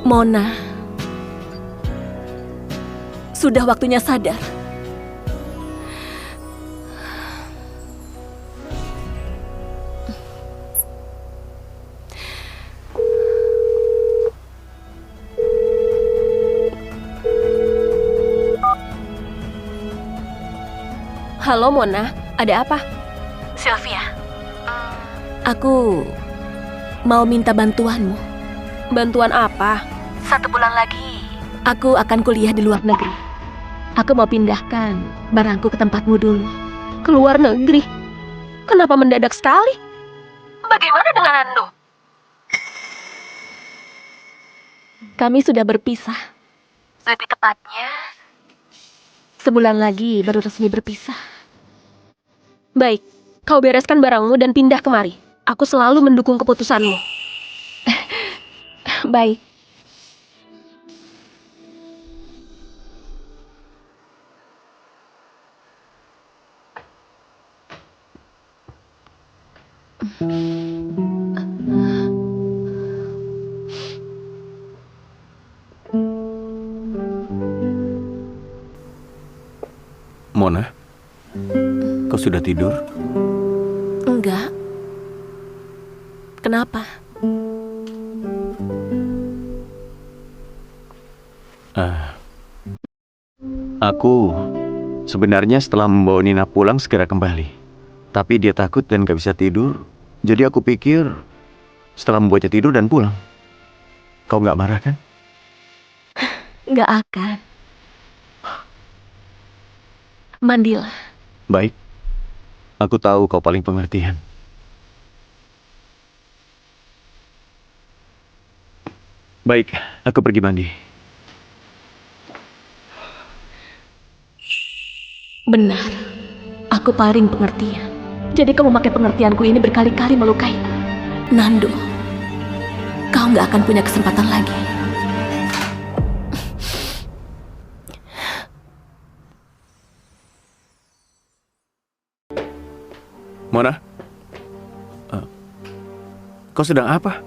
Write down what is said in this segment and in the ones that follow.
Mona, sudah waktunya sadar. Halo Mona, ada apa? Sylvia, Aku mau minta bantuanmu. Bantuan apa? 1 bulan lagi. Aku akan kuliah di luar negeri. Aku mau pindahkan barangku ke tempatmu dulu. Ke luar negeri? Kenapa mendadak sekali? Bagaimana dengan Ando? Kami sudah berpisah. Lebih tepatnya, Sebulan lagi baru resmi berpisah. Baik, kau bereskan barangmu dan pindah kemari. Aku selalu mendukung keputusanmu. Baik. Mona, kau sudah tidur? Enggak. Kenapa? Aku sebenarnya setelah membawa Nina pulang segera kembali. Tapi dia takut dan gak bisa tidur. Jadi aku pikir setelah membuatnya tidur dan pulang. Kau gak marah kan? Enggak akan. Mandilah. Baik. Aku tahu kau paling pengertian. Baik, aku pergi mandi. Benar. Aku paling pengertian. Jadi kau memakai pengertianku ini berkali-kali melukaiku. Nando, kau nggak akan punya kesempatan lagi. Mona, kau sedang apa?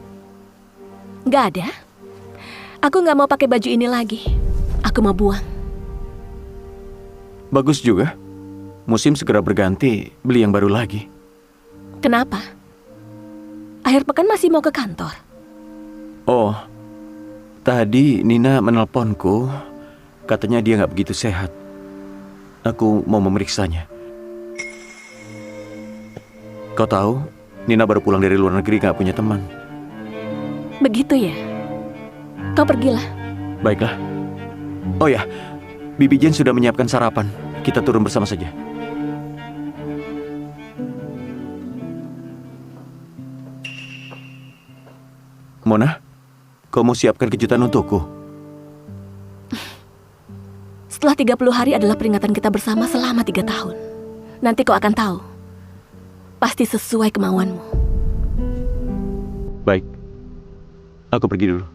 Nggak ada. Aku nggak mau pakai baju ini lagi. Aku mau buang. Bagus juga. Musim segera berganti, beli yang baru lagi. Kenapa? Akhir pekan masih mau ke kantor. Oh, tadi Nina menelponku. Katanya dia nggak begitu sehat. Aku mau memeriksanya. Kau tahu, Nina baru pulang dari luar negeri nggak punya teman. Begitu ya? Kau pergilah. Baiklah. Oh ya, Bibi Jen sudah menyiapkan sarapan. Kita turun bersama saja. Mona, kau mau siapkan kejutan untukku? Setelah 30 hari adalah peringatan kita bersama selama 3 tahun. Nanti kau akan tahu. Pasti sesuai kemauanmu. Baik. Aku pergi dulu.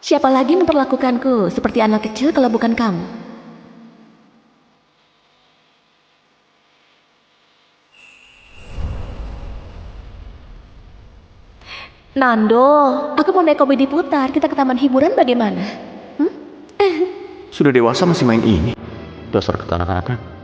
Siapa lagi memperlakukanku seperti anak kecil kalau bukan kamu? Nando, aku mau naik komedi putar. Kita ke taman hiburan bagaimana? Sudah dewasa masih main ini. Dasar kekanak-kanakan.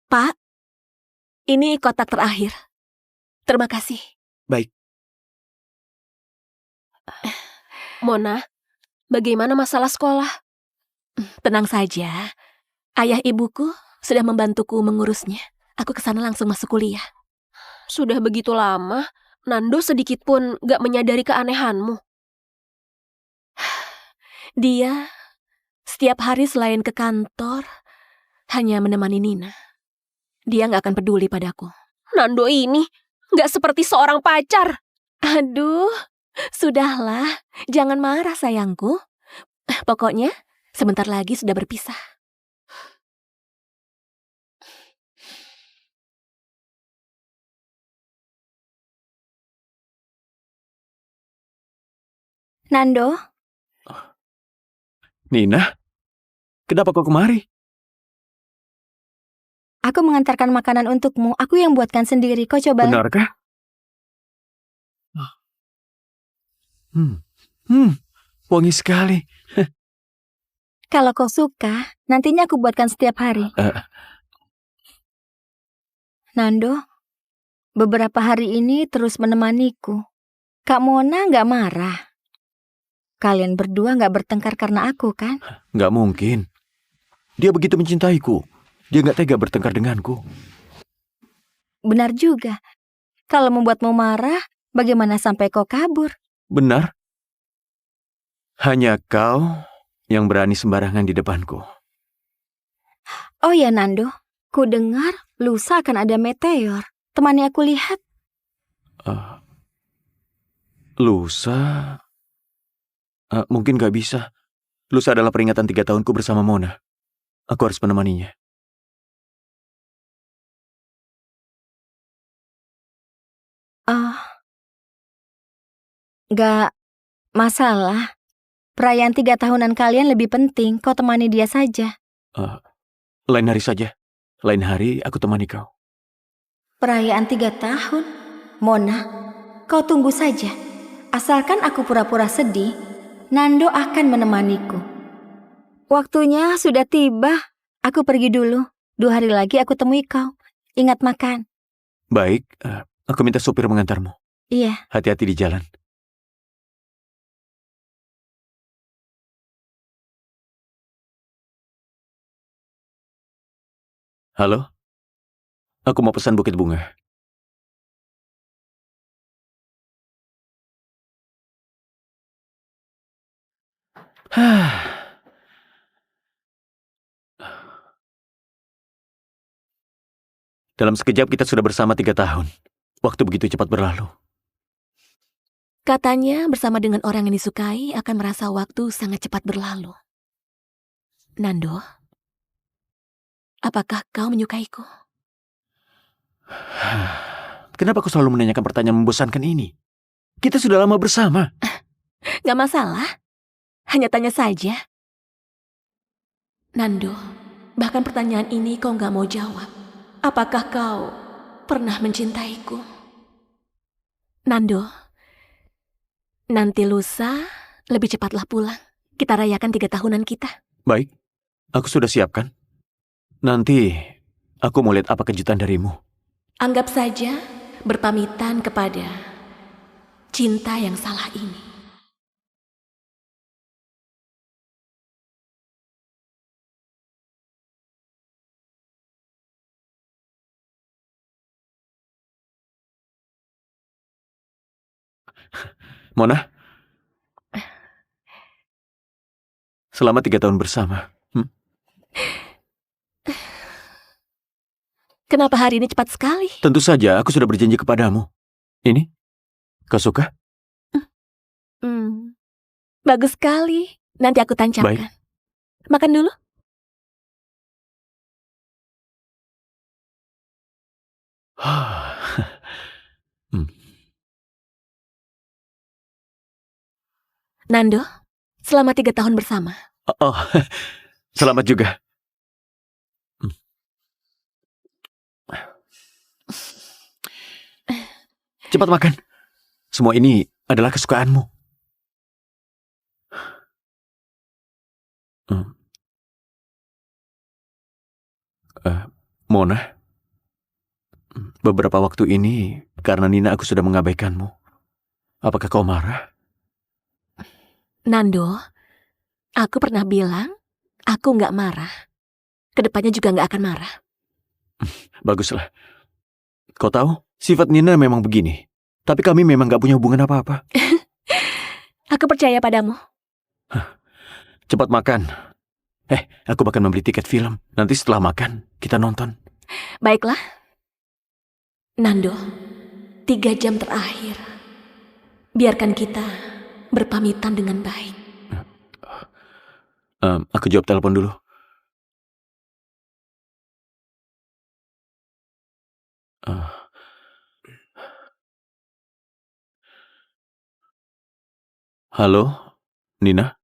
Pak, ini kotak terakhir. Terima kasih. Baik. Mona, Bagaimana masalah sekolah? Tenang saja. Ayah ibuku sudah membantuku mengurusnya. Aku kesana langsung masuk kuliah. Sudah begitu lama, Nando sedikit pun gak menyadari keanehanmu. Dia setiap hari selain ke kantor, hanya menemani Nina. Dia gak akan peduli padaku. Nando ini gak seperti seorang pacar. Aduh, sudahlah. Jangan marah sayangku. Pokoknya, sebentar lagi sudah berpisah. Nando, Nina, kenapa kau kemari? aku mengantarkan makanan untukmu. Aku yang buatkan sendiri. Kau coba. Benarkah? Wangi sekali. Kalau kau suka, nantinya aku buatkan setiap hari. Nando, beberapa hari ini terus menemaniku. Kak Mona nggak marah. Kalian berdua nggak bertengkar karena aku, kan? Nggak mungkin. Dia begitu mencintaiku. Dia nggak tega bertengkar denganku. Benar juga. Kalau membuatmu marah, bagaimana sampai kau kabur? Benar. Hanya kau yang berani sembarangan di depanku. Oh ya, Nando. Ku dengar lusa akan ada meteor. Temani aku lihat. Lusa? Mungkin gak bisa. Lusa adalah peringatan 3 tahunku bersama Mona. Aku harus menemaninya. Gak masalah. Perayaan 3 tahunan kalian lebih penting. Kau temani dia saja. Lain hari saja. Lain hari aku temani kau. Perayaan 3 tahun? Mona, kau tunggu saja. Asalkan aku pura-pura sedih, Nando akan menemaniku. Waktunya sudah tiba. Aku pergi dulu. 2 hari lagi aku temui kau. Ingat makan. Baik, aku minta supir mengantarmu. Iya. Hati-hati di jalan. Halo? Aku mau pesan bukit bunga. Dalam sekejap kita sudah bersama 3 tahun. Waktu begitu cepat berlalu. Katanya bersama dengan orang yang disukai akan merasa waktu sangat cepat berlalu. Nando, apakah kau menyukaiku? Kenapa kau selalu menanyakan pertanyaan membosankan ini? Kita sudah lama bersama. Gak masalah. Hanya tanya saja. Nando, bahkan pertanyaan ini kau gak mau jawab. Apakah kau pernah mencintaiku? Nando, nanti lusa lebih cepatlah pulang. Kita rayakan 3 tahunan kita. Baik, aku sudah siapkan. Nanti aku mau lihat apa kejutan darimu. Anggap saja berpamitan kepada cinta yang salah ini. Mona, selama 3 tahun bersama. Kenapa hari ini cepat sekali? Tentu saja aku sudah berjanji kepadamu. Ini, kau suka? Bagus sekali. Nanti aku tancapkan. Baik. Makan dulu. Nando, selama 3 tahun bersama. Oh, selamat juga. Cepat makan. Semua ini adalah kesukaanmu. Mona, beberapa waktu ini karena Nina aku sudah mengabaikanmu. Apakah kau marah? Nando, Aku pernah bilang, aku nggak marah. Kedepannya juga nggak akan marah. Baguslah. Kau tahu, sifat Nina memang begini. Tapi kami memang gak punya hubungan apa-apa. Aku percaya padamu. Cepat makan. Aku bahkan membeli tiket film. Nanti setelah makan, kita nonton. Baiklah. Nando, 3 jam terakhir. Biarkan kita berpamitan dengan baik. Aku jawab telepon dulu. Halo, Nina?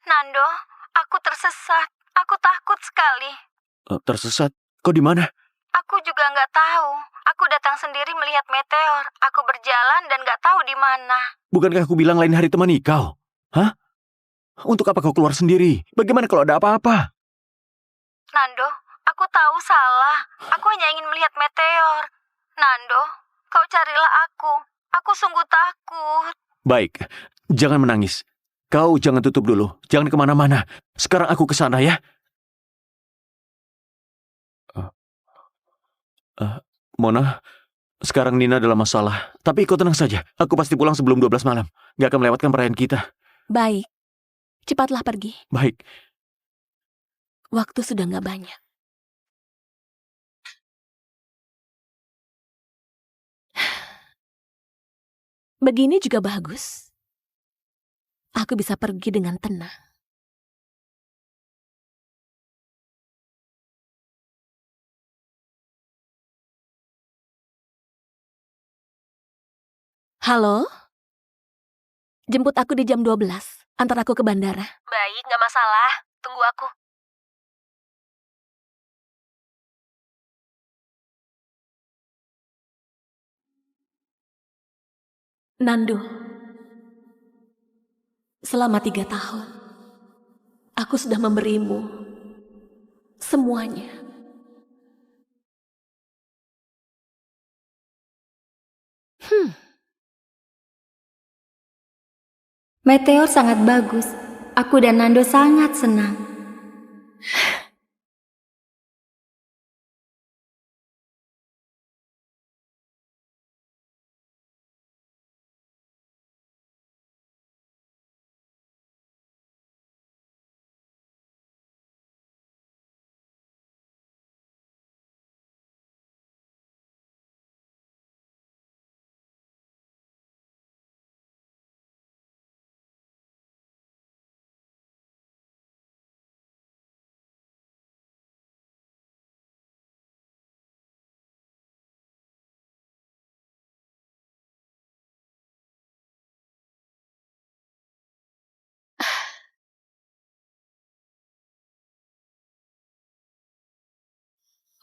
Nando, aku tersesat. Aku takut sekali. Tersesat? Kau di mana? Aku juga nggak tahu. Aku datang sendiri melihat meteor. Aku berjalan dan nggak tahu di mana. Bukankah aku bilang lain hari temani kau? Hah? Untuk apa kau keluar sendiri? Bagaimana kalau ada apa-apa? Nando, aku tahu salah. Aku hanya ingin melihat meteor. Nando, kau carilah aku. Aku sungguh takut. Baik, jangan menangis. Kau jangan tutup dulu. Jangan kemana-mana. Sekarang aku ke sana ya. Mona, sekarang Nina dalam masalah. Tapi kau tenang saja. Aku pasti pulang sebelum 12 malam. Gak akan melewatkan perayaan kita. Baik. Cepatlah pergi. Baik. Waktu sudah nggak banyak. Begini juga bagus. Aku bisa pergi dengan tenang. Halo? Jemput aku di jam 12. Antar aku ke bandara. Baik, nggak masalah. Tunggu aku. Nando, selama 3 tahun, aku sudah memberimu semuanya. Meteor sangat bagus. Aku dan Nando sangat senang.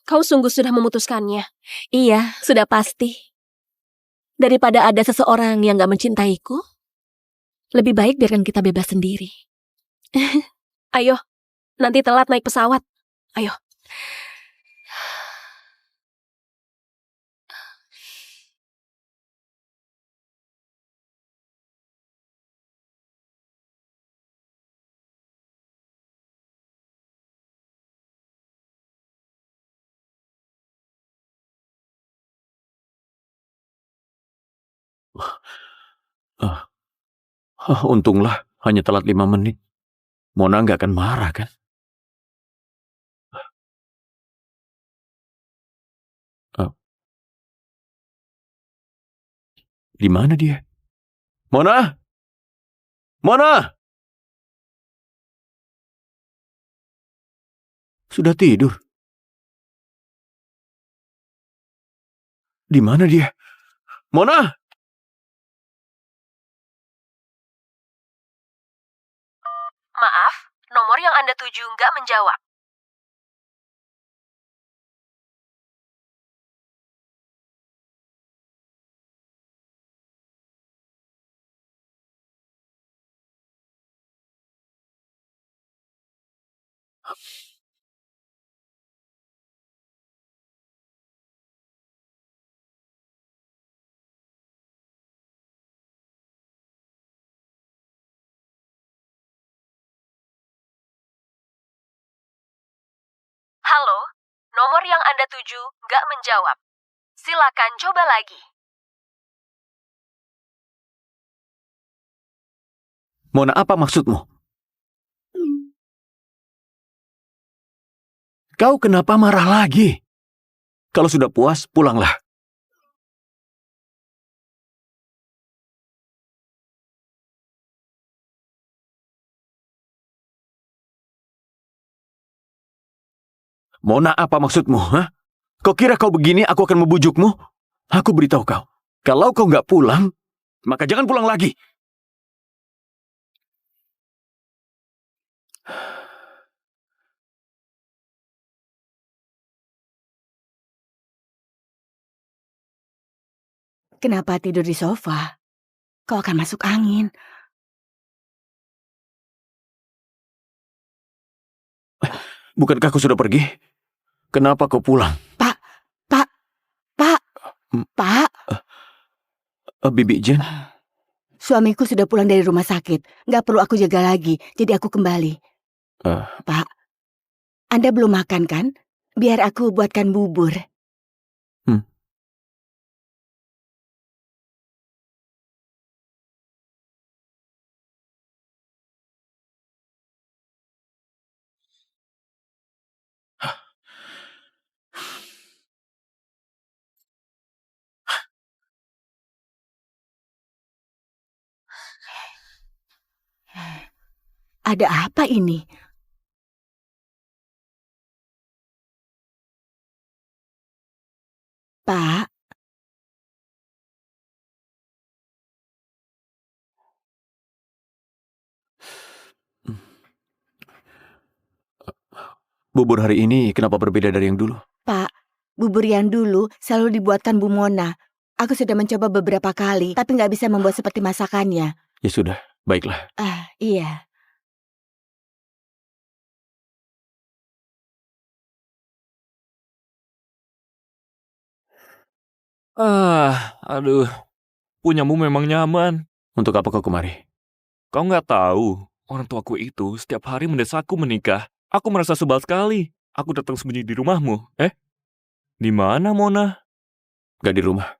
Kau sungguh sudah memutuskannya. Iya, sudah pasti. Daripada ada seseorang yang gak mencintaiku, lebih baik biarkan kita bebas sendiri. Ayo, nanti telat naik pesawat. Ayo. Untunglah hanya telat 5 menit. Mona nggak akan marah kan? Di mana dia? Mona? Mona? Sudah tidur. Di mana dia? Mona? Maaf, nomor yang Anda tuju nggak menjawab. Halo, nomor yang Anda tuju nggak menjawab. Silakan coba lagi. Mona, apa maksudmu? Kau kenapa marah lagi? Kalau sudah puas, pulanglah. Mona, apa maksudmu? Hah? Kau kira kau begini aku akan membujukmu? Aku beritahu kau, kalau kau nggak pulang, maka jangan pulang lagi. Kenapa tidur di sofa? Kau akan masuk angin. Bukankah kau sudah pergi? Kenapa kau pulang? Pak, Bibi Jen? suamiku sudah pulang dari rumah sakit. Nggak perlu aku jaga lagi, jadi aku kembali. Pak, Anda belum makan kan? Biar aku buatkan bubur. Ada apa ini? Pak, Bubur hari ini kenapa berbeda dari yang dulu? Pak, bubur yang dulu selalu dibuatkan Bu Mona. Aku sudah mencoba beberapa kali, tapi nggak bisa membuat seperti masakannya. Ya sudah, baiklah. Iya. Aduh, punyamu memang nyaman. Untuk apa kau kemari? Kau nggak tahu, orang tuaku itu setiap hari mendesakku menikah. Aku merasa sebal sekali. Aku datang sembunyi di rumahmu. Di mana Mona? Gak di rumah.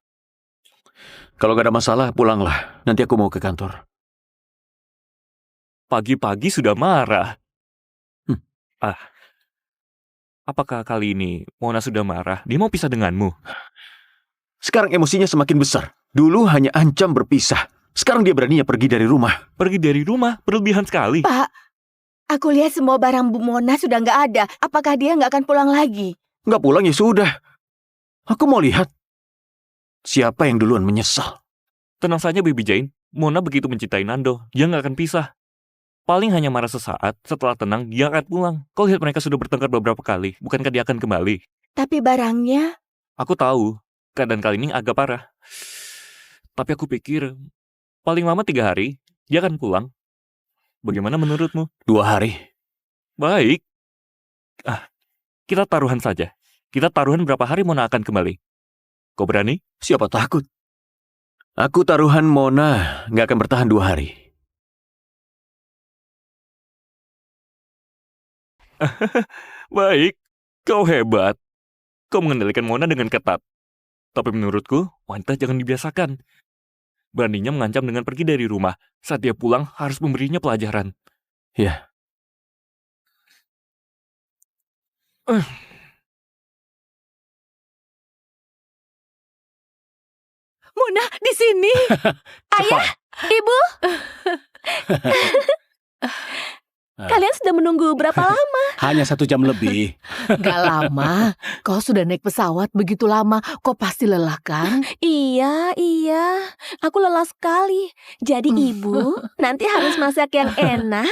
Kalau gak ada masalah, pulanglah. Nanti aku mau ke kantor. Pagi-pagi sudah marah. Apakah kali ini Mona sudah marah? Dia mau pisah denganmu? Sekarang emosinya semakin besar. Dulu hanya ancam berpisah. Sekarang dia beraninya pergi dari rumah. Pergi dari rumah? Berlebihan sekali. Pak, aku lihat semua barang Bu Mona sudah nggak ada. Apakah dia nggak akan pulang lagi? Nggak pulang ya sudah. Aku mau lihat siapa yang duluan menyesal. Tenang saja Baby Jane. Mona begitu mencintai Nando. Dia nggak akan pisah. Paling hanya marah sesaat. Setelah tenang, dia akan pulang. Kau lihat mereka sudah bertengkar beberapa kali. Bukankah dia akan kembali? Tapi barangnya... Aku tahu. Keadaan kali ini agak parah. Tapi aku pikir, paling lama 3 hari, dia akan pulang. Bagaimana menurutmu? 2 hari. Baik. Kita taruhan saja. Kita taruhan berapa hari Mona akan kembali. Kau berani? Siapa takut? Aku taruhan Mona nggak akan bertahan 2 hari. Baik. Kau hebat. Kau mengendalikan Mona dengan ketat. Tapi menurutku, wanita jangan dibiasakan. Beraninya mengancam dengan pergi dari rumah. Saat dia pulang, harus memberinya pelajaran. Ya. Mona, di sini. Ayah, Ibu. Kalian sudah menunggu berapa lama? Hanya 1 jam lebih. Gak lama. Kau sudah naik pesawat begitu lama. Kau pasti lelah kan? Iya. Aku lelah sekali. Jadi Ibu, nanti harus masak yang enak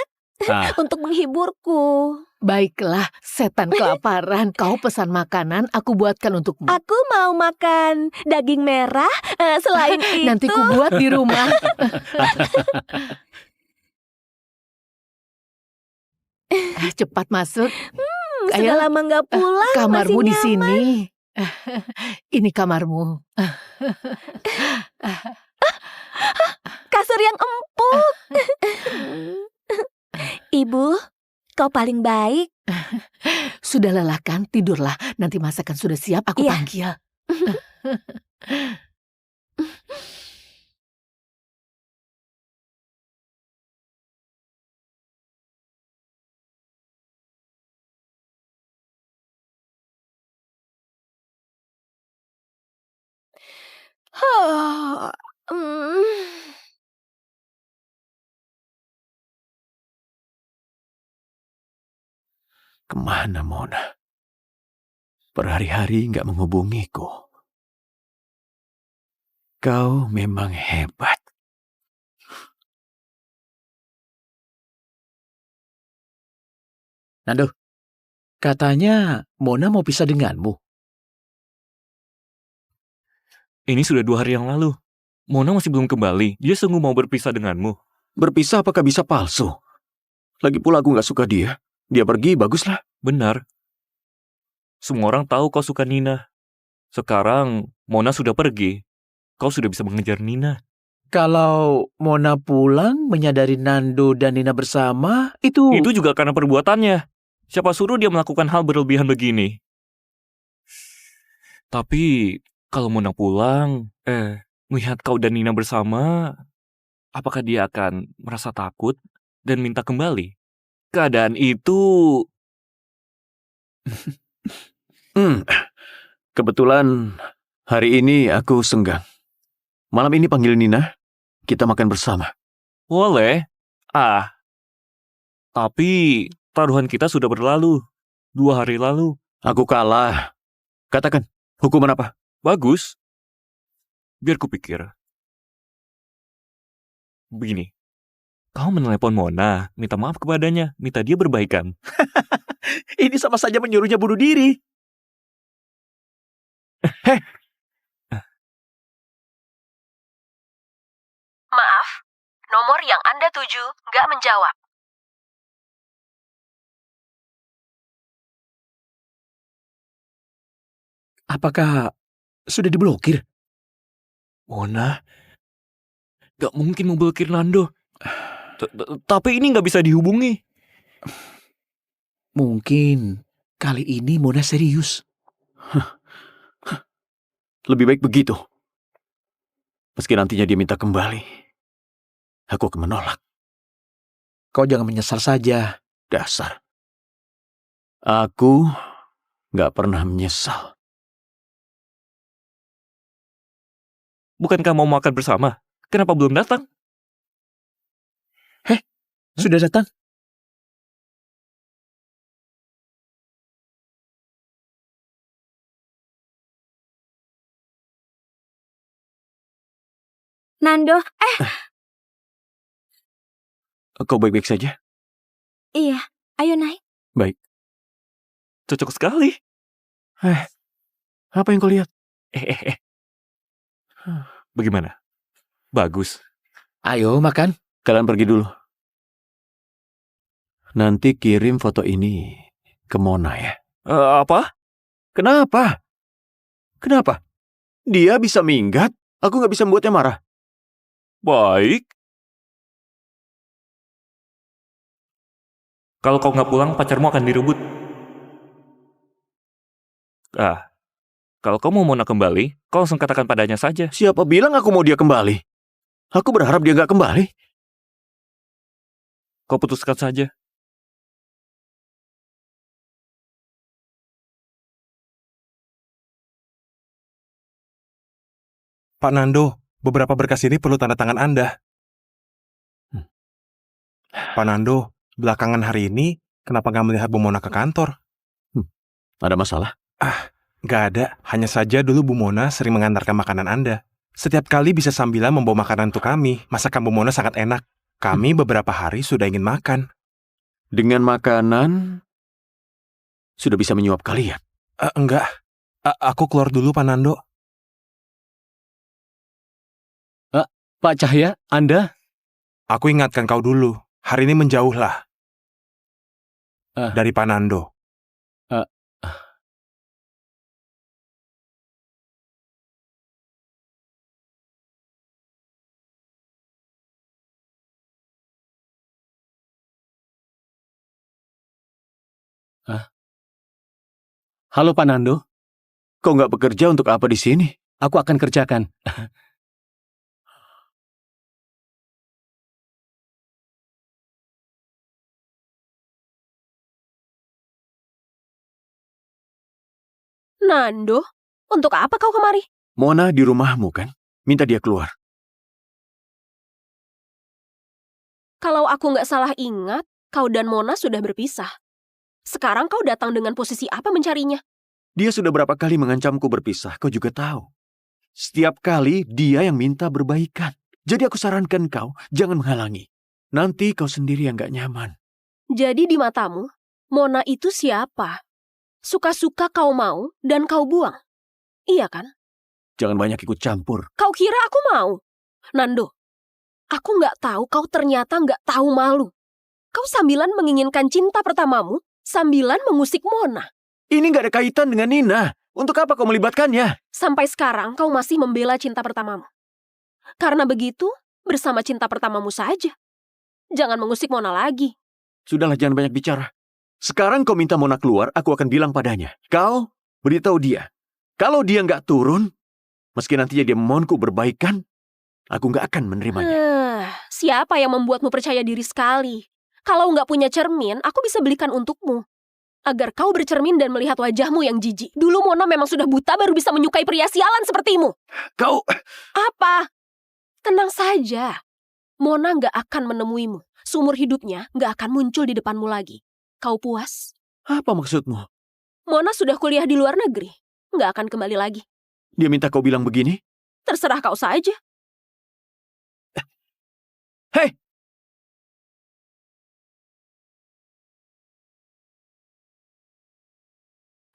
untuk menghiburku. Baiklah, setan kelaparan. Kau pesan makanan, aku buatkan untukmu. Aku mau makan daging merah. Selain itu... Nanti ku buat di rumah. Cepat masuk. Sudah lama nggak pulang, Kamarmu masih di nyaman. sini. Ini kamarmu. Kasur yang empuk. Ibu, kau paling baik. Sudah lelah kan? Tidurlah. Nanti masakan sudah siap, aku Iya. panggil. Oh, mm. Kemana Mona? Berhari-hari nggak menghubungiku. Kau memang hebat. Nando, katanya Mona mau pisah denganmu. Ini sudah 2 hari yang lalu. Mona masih belum kembali. Dia sungguh mau berpisah denganmu. Berpisah apakah bisa palsu? Lagi pula aku nggak suka dia. Dia pergi, baguslah. Benar. Semua orang tahu kau suka Nina. Sekarang Mona sudah pergi. Kau sudah bisa mengejar Nina. Kalau Mona pulang menyadari Nando dan Nina bersama, itu Itu juga karena perbuatannya. Siapa suruh dia melakukan hal berlebihan begini? Tapi kalau Mona pulang, melihat kau dan Nina bersama, apakah dia akan merasa takut dan minta kembali? Keadaan itu... Kebetulan hari ini aku senggang. Malam ini panggil Nina, kita makan bersama. Boleh. Tapi taruhan kita sudah berlalu. 2 hari lalu. Aku kalah. Katakan, hukuman apa? Bagus. Biar kupikir. Begini. Kau menelepon Mona, minta maaf kepadanya, minta dia berbaikan. ini sama saja menyuruhnya bunuh diri. Maaf, nomor yang Anda tuju nggak menjawab. Apakah sudah diblokir? Mona, gak mungkin memblokir Nando. Tapi ini gak bisa dihubungi. Mungkin kali ini Mona serius. Lebih baik begitu. Meski nantinya dia minta kembali, aku akan menolak. Kau jangan menyesal saja. Dasar. Aku gak pernah menyesal. Bukankah mau makan bersama? Kenapa belum datang? Sudah datang? Nando, Kau baik-baik saja? iya, ayo naik. Baik. Cocok sekali. Apa yang kau lihat? Bagaimana? Bagus. Ayo makan. Kalian pergi dulu. Nanti kirim foto ini ke Mona ya. Apa? Kenapa? Kenapa? Dia bisa minggat, aku gak bisa membuatnya marah. Baik. Kalau kau nggak pulang, pacarmu akan direbut. Kalau kau mau Mona kembali, kau langsung katakan padanya saja. Siapa bilang aku mau dia kembali? Aku berharap dia gak kembali. Kau putuskan saja. Pak Nando, beberapa berkas ini perlu tanda tangan Anda. Pak Nando, belakangan hari ini, kenapa nggak melihat Bu Mona ke kantor? Ada masalah? Nggak ada, hanya saja dulu Bu Mona sering mengantarkan makanan Anda. Setiap kali bisa sambilan membawa makanan untuk kami. Masakan Bu Mona sangat enak. Kami beberapa hari sudah ingin makan. Dengan makanan, sudah bisa menyuap kalian? Enggak, aku keluar dulu Pak Nando. Pak Cahya, Anda? Aku ingatkan kau dulu, hari ini menjauhlah. Dari Pak Nando. Halo Pak Nando, Kau nggak bekerja untuk apa di sini? aku akan kerjakan. Nando, untuk apa kau kemari? Mona di rumahmu kan? Minta dia keluar. Kalau aku nggak salah ingat, kau dan Mona sudah berpisah. Sekarang kau datang dengan posisi apa mencarinya? Dia sudah berapa kali mengancamku berpisah, kau juga tahu. Setiap kali dia yang minta berbaikan. Jadi aku sarankan kau, jangan menghalangi. Nanti kau sendiri yang gak nyaman. Jadi di matamu, Mona itu siapa? Suka-suka kau mau dan kau buang. Iya kan? Jangan banyak ikut campur. Kau kira aku mau? Nando, aku nggak tahu kau ternyata nggak tahu malu. Kau sambilan menginginkan cinta pertamamu, sambilan mengusik Mona. Ini gak ada kaitan dengan Nina. Untuk apa kau melibatkannya? Sampai sekarang kau masih membela cinta pertamamu. Karena begitu, bersama cinta pertamamu saja. Jangan mengusik Mona lagi. Sudahlah, jangan banyak bicara. Sekarang kau minta Mona keluar, aku akan bilang padanya. Kau beritahu dia. Kalau dia nggak turun, meski nantinya dia memohonku berbaikan, aku nggak akan menerimanya. Siapa yang membuatmu percaya diri sekali? Kalau nggak punya cermin, aku bisa belikan untukmu. Agar kau bercermin dan melihat wajahmu yang jijik. Dulu Mona memang sudah buta baru bisa menyukai pria sialan sepertimu. Kau... Apa? Tenang saja. Mona nggak akan menemuimu. Seumur hidupnya nggak akan muncul di depanmu lagi. Kau puas? Apa maksudmu? Mona sudah kuliah di luar negeri. Nggak akan kembali lagi. Dia minta kau bilang begini? Terserah kau saja. Hei!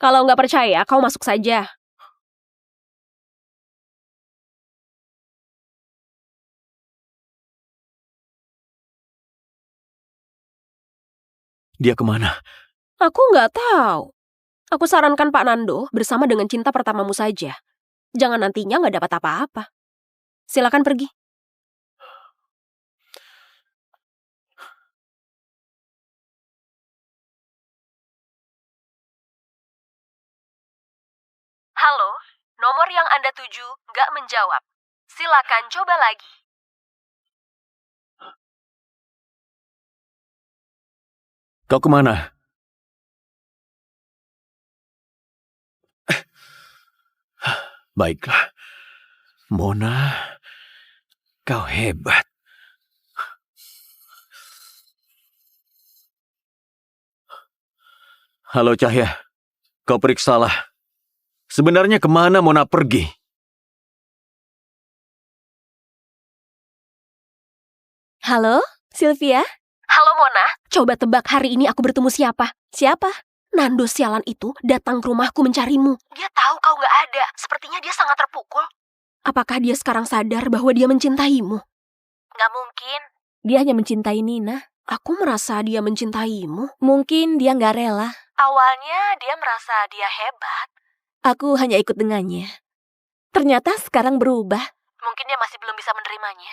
Kalau nggak percaya, kau masuk saja. Dia kemana? Aku nggak tahu. Aku sarankan Pak Nando bersama dengan cinta pertamamu saja. Jangan nantinya nggak dapat apa-apa. Silakan pergi. Halo, nomor yang Anda tuju nggak menjawab. Silakan coba lagi. Kau kemana? Baiklah. Mona, kau hebat. Halo Cahya, kau periksalah. Sebenarnya kemana Mona pergi? Halo, Sylvia? Halo Mona, Coba tebak hari ini aku bertemu siapa? Siapa? Nando sialan itu datang ke rumahku mencarimu. dia tahu kau nggak ada. Sepertinya dia sangat terpukul. Apakah dia sekarang sadar bahwa dia mencintaimu? Nggak mungkin. Dia hanya mencintai Nina. Aku merasa dia mencintaimu. Mungkin dia nggak rela. Awalnya dia merasa dia hebat. Aku hanya ikut dengannya. Ternyata sekarang berubah. Mungkin dia masih belum bisa menerimanya.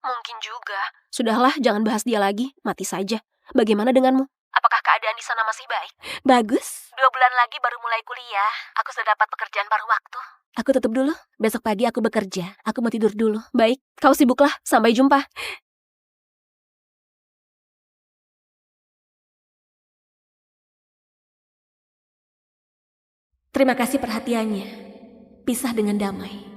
Mungkin juga. Sudahlah, jangan bahas dia lagi. Mati saja. Bagaimana denganmu? Apakah keadaan di sana masih baik? Bagus. 2 bulan lagi baru mulai kuliah. Aku sudah dapat pekerjaan paruh waktu. Aku tutup dulu. Besok pagi aku bekerja. Aku mau tidur dulu. Baik, kau sibuklah. Sampai jumpa. Terima kasih perhatiannya. Pisah dengan damai.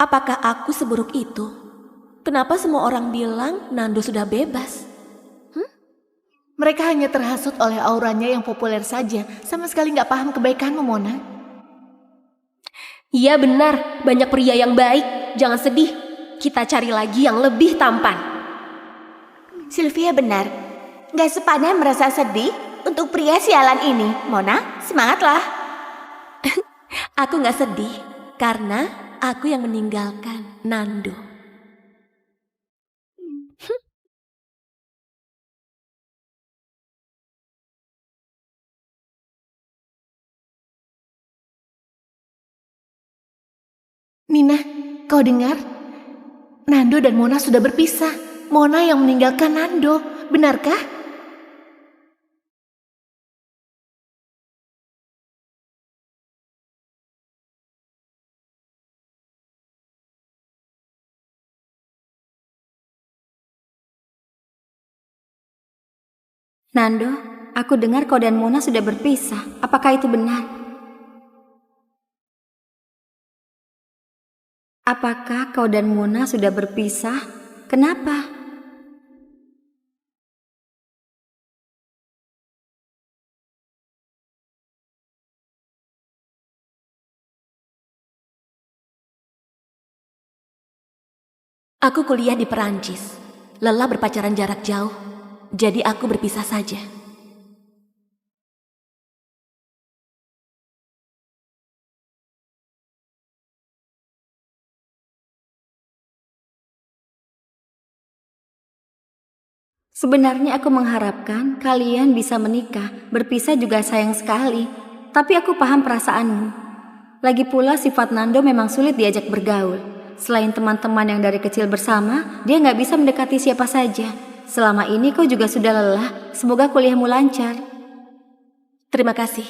Apakah aku seburuk itu? Kenapa semua orang bilang Nando sudah bebas? Mereka hanya terhasut oleh auranya yang populer saja. Sama sekali nggak paham kebaikanmu, Mona. Iya benar, banyak pria yang baik. Jangan sedih. Kita cari lagi yang lebih tampan. Sylvia benar. Nggak sepadan merasa sedih. untuk pria sialan ini. Mona, semangatlah. Aku nggak sedih karena aku yang meninggalkan Nando. Nina, kau dengar? Nando dan Mona sudah berpisah. Mona yang meninggalkan Nando, benarkah? Nando, aku dengar kau dan Mona sudah berpisah. Apakah itu benar? Apakah kau dan Mona sudah berpisah? Kenapa? Aku kuliah di Perancis. Lelah berpacaran jarak jauh. Jadi aku berpisah saja. Sebenarnya aku mengharapkan kalian bisa menikah. Berpisah juga sayang sekali. Tapi aku paham perasaanmu. Lagi pula sifat Nando memang sulit diajak bergaul. Selain teman-teman yang dari kecil bersama, dia nggak bisa mendekati siapa saja. Selama ini kau juga sudah lelah. Semoga kuliahmu lancar. Terima kasih.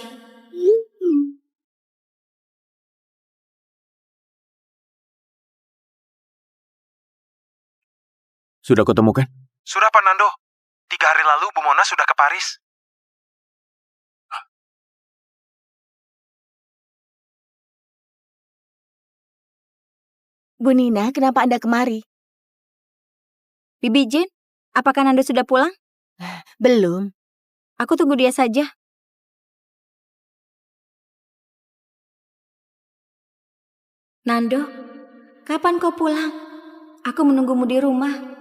Sudah kutemukan? Sudah, Pak Nando. 3 hari lalu Bu Mona sudah ke Paris. Bu Nina, kenapa Anda kemari? Bibi Jin, apakah Nando sudah pulang? Belum. Aku tunggu dia saja. Nando, kapan kau pulang? Aku menunggumu di rumah.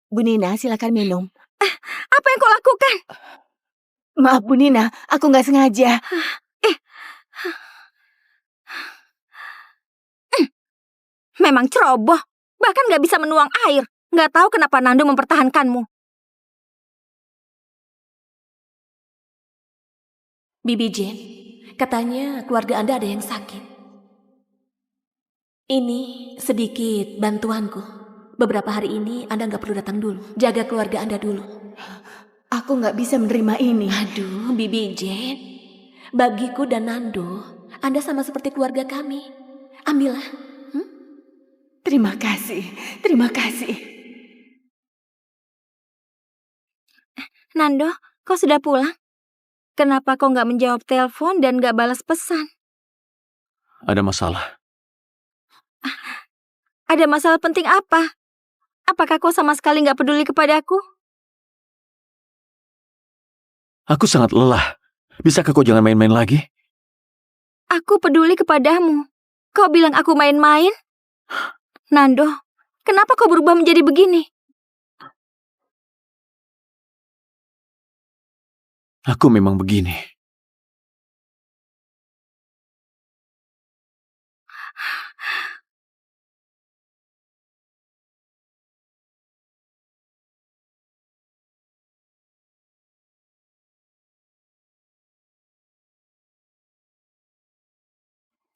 Bu Nina, silakan minum. Apa yang kau lakukan? Maaf Bu Nina, aku nggak sengaja. Memang ceroboh. Bahkan gak bisa menuang air. Gak tahu kenapa Nando mempertahankanmu. Bibi Jane, katanya keluarga Anda ada yang sakit. Ini sedikit bantuanku. Beberapa hari ini Anda nggak perlu datang dulu. Jaga keluarga Anda dulu. Aku nggak bisa menerima ini. Aduh, Bibi Jane. Bagiku dan Nando, Anda sama seperti keluarga kami. Ambillah. Terima kasih, terima kasih. Nando, kau sudah pulang? Kenapa kau gak menjawab telepon dan gak balas pesan? Ada masalah. Ada masalah penting apa? Apakah kau sama sekali gak peduli kepadaku? Aku sangat lelah. Bisakah kau jangan main-main lagi? Aku peduli kepadamu. Kau bilang aku main-main? Nando, kenapa kau berubah menjadi begini? Aku memang begini.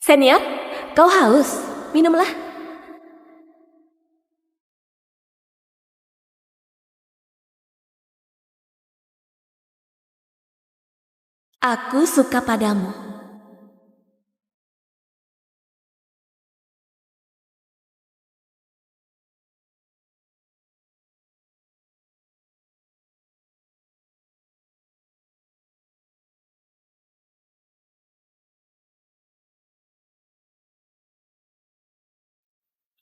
Senior, kau haus? Minumlah. Aku suka padamu.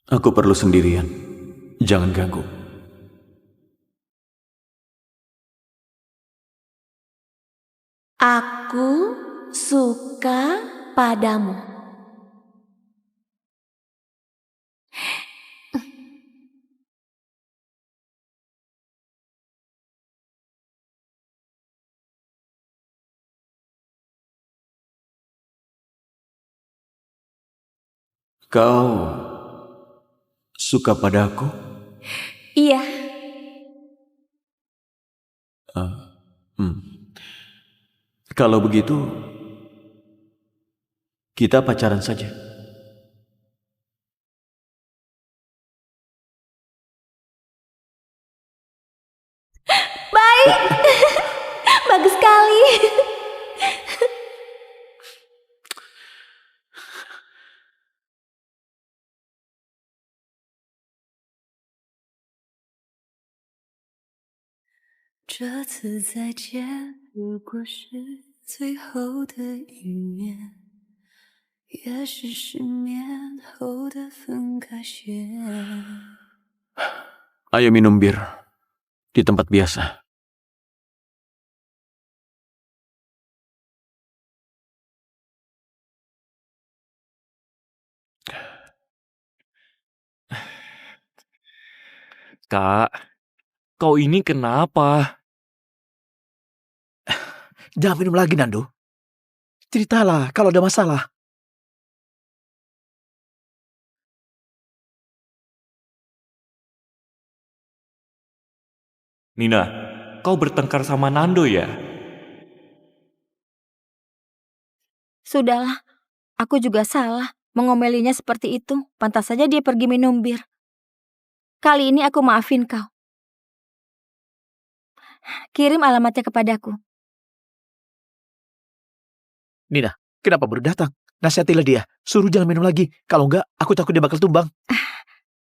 Aku perlu sendirian. Jangan ganggu. Aku suka padamu. Kau suka padaku? Iya, Kalau begitu, kita pacaran saja. baik. Bagus sekali. Ayo minum bir di tempat biasa. Kak, kau ini kenapa? Jangan minum lagi, Nando. Ceritalah kalau ada masalah. Nina, kau bertengkar sama Nando ya? Sudahlah, aku juga salah mengomelinya seperti itu. Pantas saja dia pergi minum bir. Kali ini aku maafin kau. Kirim alamatnya kepadaku. Nina, kenapa baru datang? Nasihatilah dia. Suruh jangan minum lagi. Kalau enggak, aku takut dia bakal tumbang.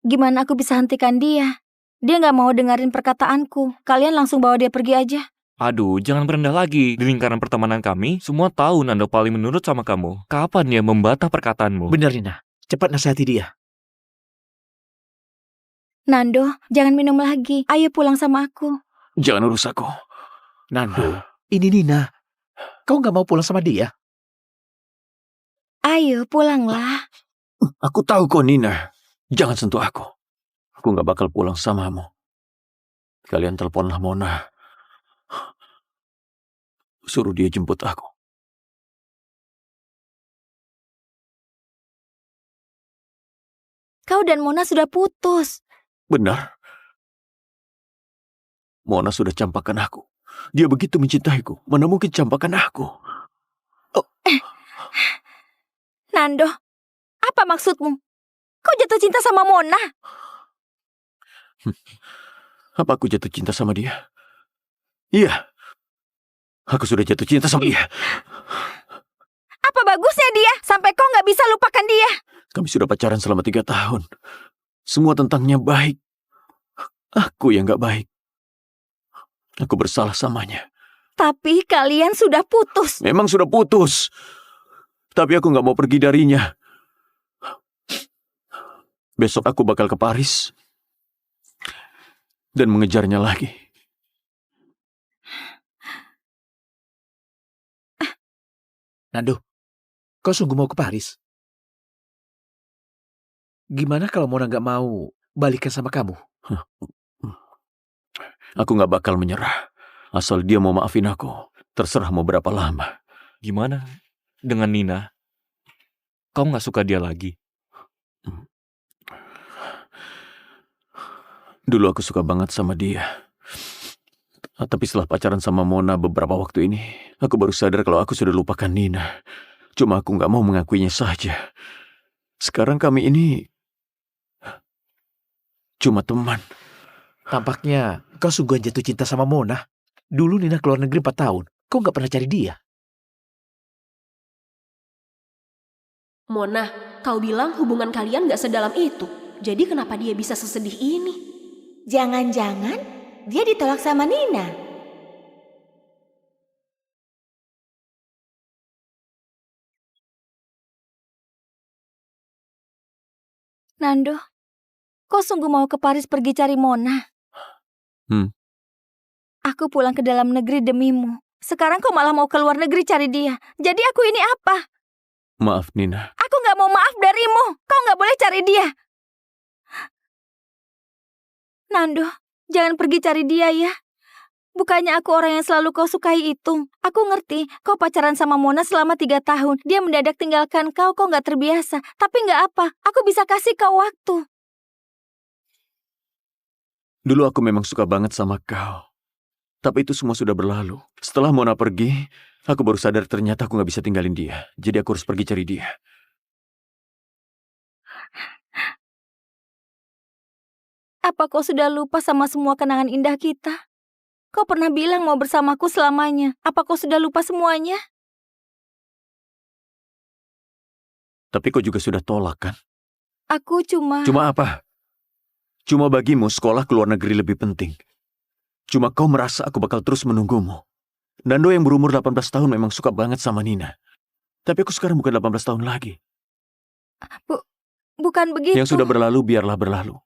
Gimana aku bisa hentikan dia? Dia nggak mau dengerin perkataanku. Kalian langsung bawa dia pergi aja. Aduh, jangan berendah lagi. Di lingkaran pertemanan kami, semua tahu Nando paling menurut sama kamu. Kapan dia membantah perkataanmu? Benar, Nina. Cepat nasihati dia. Nando, jangan minum lagi. Ayo pulang sama aku. Jangan urus aku. Nando, ini Nina. Kau nggak mau pulang sama dia? Ayo pulanglah. Aku tahu kok, Nina. Jangan sentuh aku. Aku nggak bakal pulang samamu. Kalian teleponlah Mona. Suruh dia jemput aku. Kau dan Mona sudah putus. Benar. Mona sudah campakkan aku. Dia begitu mencintaiku. Mana mungkin campakkan aku? Nando, apa maksudmu? Kau jatuh cinta sama Mona? Apa aku jatuh cinta sama dia? Iya. Aku sudah jatuh cinta sama dia. Apa bagusnya dia sampai kau nggak bisa lupakan dia? Kami sudah pacaran selama 3 tahun. Semua tentangnya baik. Aku yang nggak baik. Aku bersalah samanya. Tapi kalian sudah putus. Memang sudah putus. Tapi aku nggak mau pergi darinya. Besok aku bakal ke Paris. Dan mengejarnya lagi. Nando, kau sungguh mau ke Paris? Gimana kalau Mona nggak mau balikan sama kamu? Aku nggak bakal menyerah. Asal dia mau maafin aku. Terserah mau berapa lama. Gimana dengan Nina? Kau nggak suka dia lagi? Dulu aku suka banget sama dia. Tapi setelah pacaran sama Mona beberapa waktu ini, aku baru sadar kalau aku sudah lupakan Nina. Cuma aku nggak mau mengakuinya saja. Sekarang kami ini cuma teman. Tampaknya kau sungguh jatuh cinta sama Mona. Dulu Nina keluar negeri 4 tahun. Kau nggak pernah cari dia. Mona, kau bilang hubungan kalian gak sedalam itu. Jadi kenapa dia bisa sesedih ini? Jangan-jangan dia ditolak sama Nina. Nando, kau sungguh mau ke Paris pergi cari Mona? Aku pulang ke dalam negeri demimu. Sekarang kau malah mau ke luar negeri cari dia. Jadi aku ini apa? Maaf, Nina. Aku gak mau maaf darimu. Kau gak boleh cari dia. Nando, jangan pergi cari dia ya. Bukannya aku orang yang selalu kau sukai itu. Aku ngerti, kau pacaran sama Mona selama 3 tahun. Dia mendadak tinggalkan kau nggak terbiasa. Tapi nggak apa, aku bisa kasih kau waktu. Dulu aku memang suka banget sama kau. Tapi itu semua sudah berlalu. Setelah Mona pergi, aku baru sadar ternyata aku nggak bisa tinggalin dia. Jadi aku harus pergi cari dia. Apa kau sudah lupa sama semua kenangan indah kita? Kau pernah bilang mau bersamaku selamanya. Apa kau sudah lupa semuanya? Tapi kau juga sudah tolak, kan? Aku cuma... Cuma apa? Cuma bagimu sekolah ke luar negeri lebih penting. Cuma kau merasa aku bakal terus menunggumu. Nando yang berumur 18 tahun memang suka banget sama Nina. Tapi aku sekarang bukan 18 tahun lagi. Bukan begitu. Yang sudah berlalu biarlah berlalu.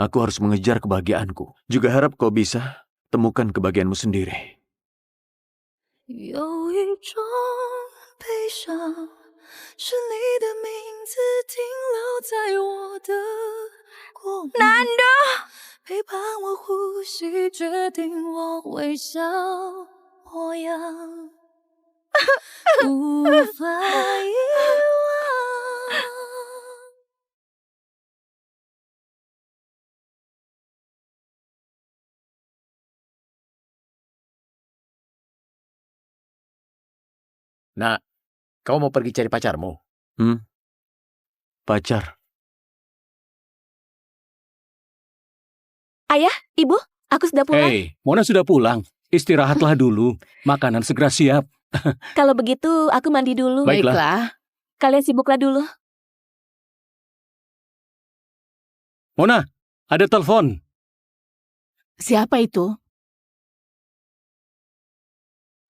Aku harus mengejar kebahagiaanku. Juga harap kau bisa temukan kebahagiaanmu sendiri. 有一种悲伤，是你的名字停留在我的过往。Nando! 陪伴我呼吸，决定我微笑模样，无法遗忘。Nak, kau mau pergi cari pacarmu? Pacar. Ayah, Ibu, aku sudah pulang. Hei, Mona sudah pulang. Istirahatlah dulu. Makanan segera siap. Kalau begitu, aku mandi dulu. Baiklah. Kalian sibuklah dulu. Mona, ada telepon. Siapa itu?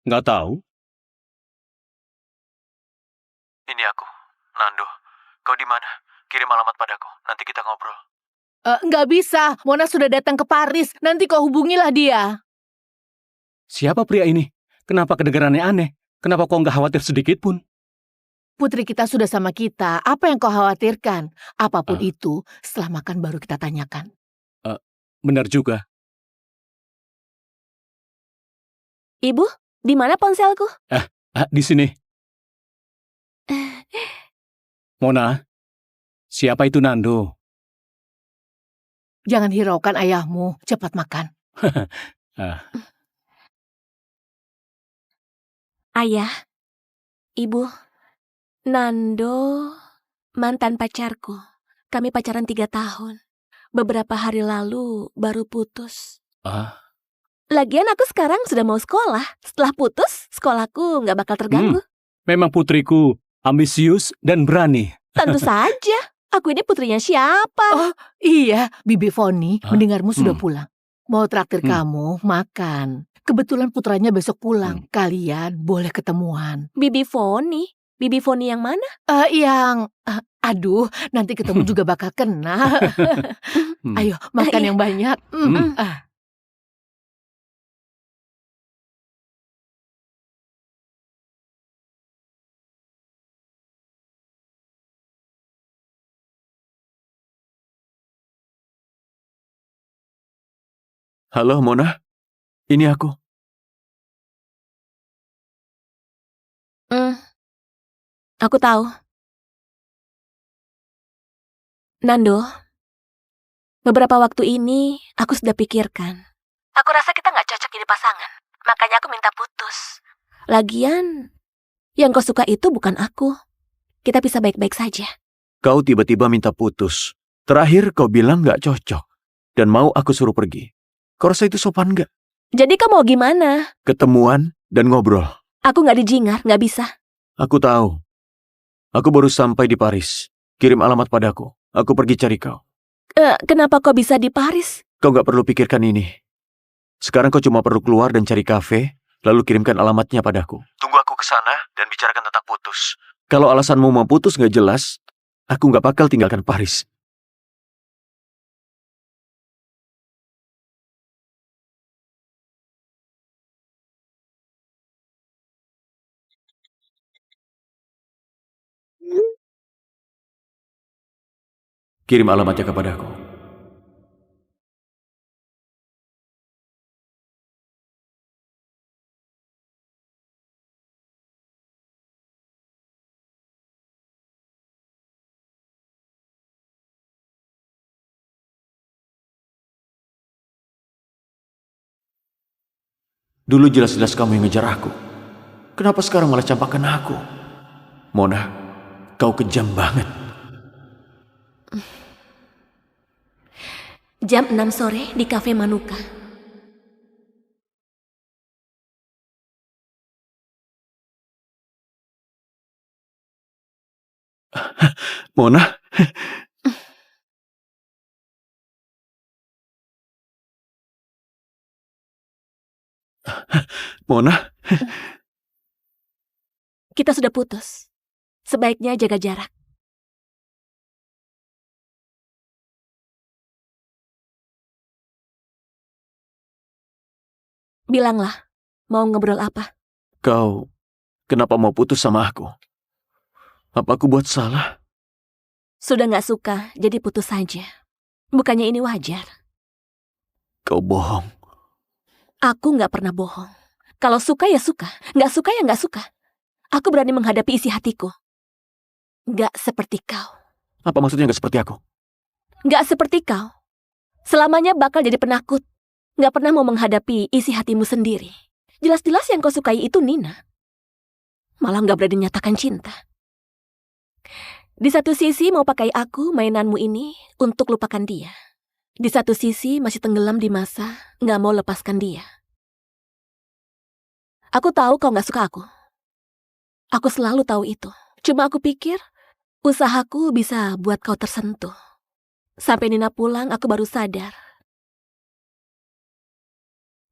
Nggak tahu. Ini aku, Nando. Kau di mana? Kirim alamat padaku. Nanti kita ngobrol. Nggak bisa. Mona sudah datang ke Paris. Nanti kau hubungilah dia. Siapa pria ini? Kenapa kedengarannya aneh? Kenapa kau nggak khawatir sedikit pun? Putri kita sudah sama kita. Apa yang kau khawatirkan? Apapun itu, setelah makan baru kita tanyakan. Benar juga. Ibu, di mana ponselku? Di sini. Mona, siapa itu Nando? Jangan hiraukan ayahmu. Cepat makan. Ayah, Ibu, Nando, mantan pacarku. Kami pacaran 3 tahun. Beberapa hari lalu baru putus. Lagian aku sekarang sudah mau sekolah. Setelah putus, sekolahku nggak bakal terganggu. Memang putriku ambisius dan berani. Tentu saja. Aku ini putrinya siapa? Oh, iya. Bibi Foni mendengarmu sudah pulang. Mau traktir kamu makan. Kebetulan putranya besok pulang. Kalian boleh ketemuan. Bibi Foni? Bibi Foni yang mana? Aduh, nanti ketemu juga bakal kenal. Ayo, makan yang banyak. Halo, Mona. Ini aku. Aku tahu. Nando, beberapa waktu ini aku sudah pikirkan. Aku rasa kita nggak cocok jadi pasangan. Makanya aku minta putus. Lagian, yang kau suka itu bukan aku. Kita bisa baik-baik saja. Kau tiba-tiba minta putus. Terakhir kau bilang nggak cocok. Dan mau aku suruh pergi. Kau rasa itu sopan nggak? Jadi kau mau gimana? Ketemuan dan ngobrol. Aku nggak dijingar, nggak bisa. Aku tahu. Aku baru sampai di Paris. Kirim alamat padaku. Aku pergi cari kau. Kenapa kau bisa di Paris? Kau nggak perlu pikirkan ini. Sekarang kau cuma perlu keluar dan cari kafe, lalu kirimkan alamatnya padaku. Tunggu aku ke sana dan bicarakan tentang putus. Kalau alasanmu mau putus nggak jelas, aku nggak bakal tinggalkan Paris. Kirim alamatnya kepadaku. Dulu jelas-jelas kamu yang ngejar aku. Kenapa sekarang malah campakkan aku? Mona, kau kejam banget. Jam 6 sore di Cafe Manuka. Mona? Mona? Kita sudah putus. Sebaiknya jaga jarak. Bilanglah, mau ngobrol apa? Kau kenapa mau putus sama aku? Apa aku buat salah? Sudah gak suka, jadi putus saja. Bukannya ini wajar. Kau bohong. Aku gak pernah bohong. Kalau suka ya suka, gak suka ya gak suka. Aku berani menghadapi isi hatiku. Gak seperti kau. Apa maksudnya gak seperti aku? Gak seperti kau. Selamanya bakal jadi penakut. Gak pernah mau menghadapi isi hatimu sendiri. Jelas-jelas yang kau sukai itu Nina. Malah gak berani nyatakan cinta. Di satu sisi mau pakai aku, mainanmu ini, untuk lupakan dia. Di satu sisi masih tenggelam di masa gak mau lepaskan dia. Aku tahu kau gak suka aku. Aku selalu tahu itu. Cuma aku pikir usahaku bisa buat kau tersentuh. Sampai Nina pulang aku baru sadar.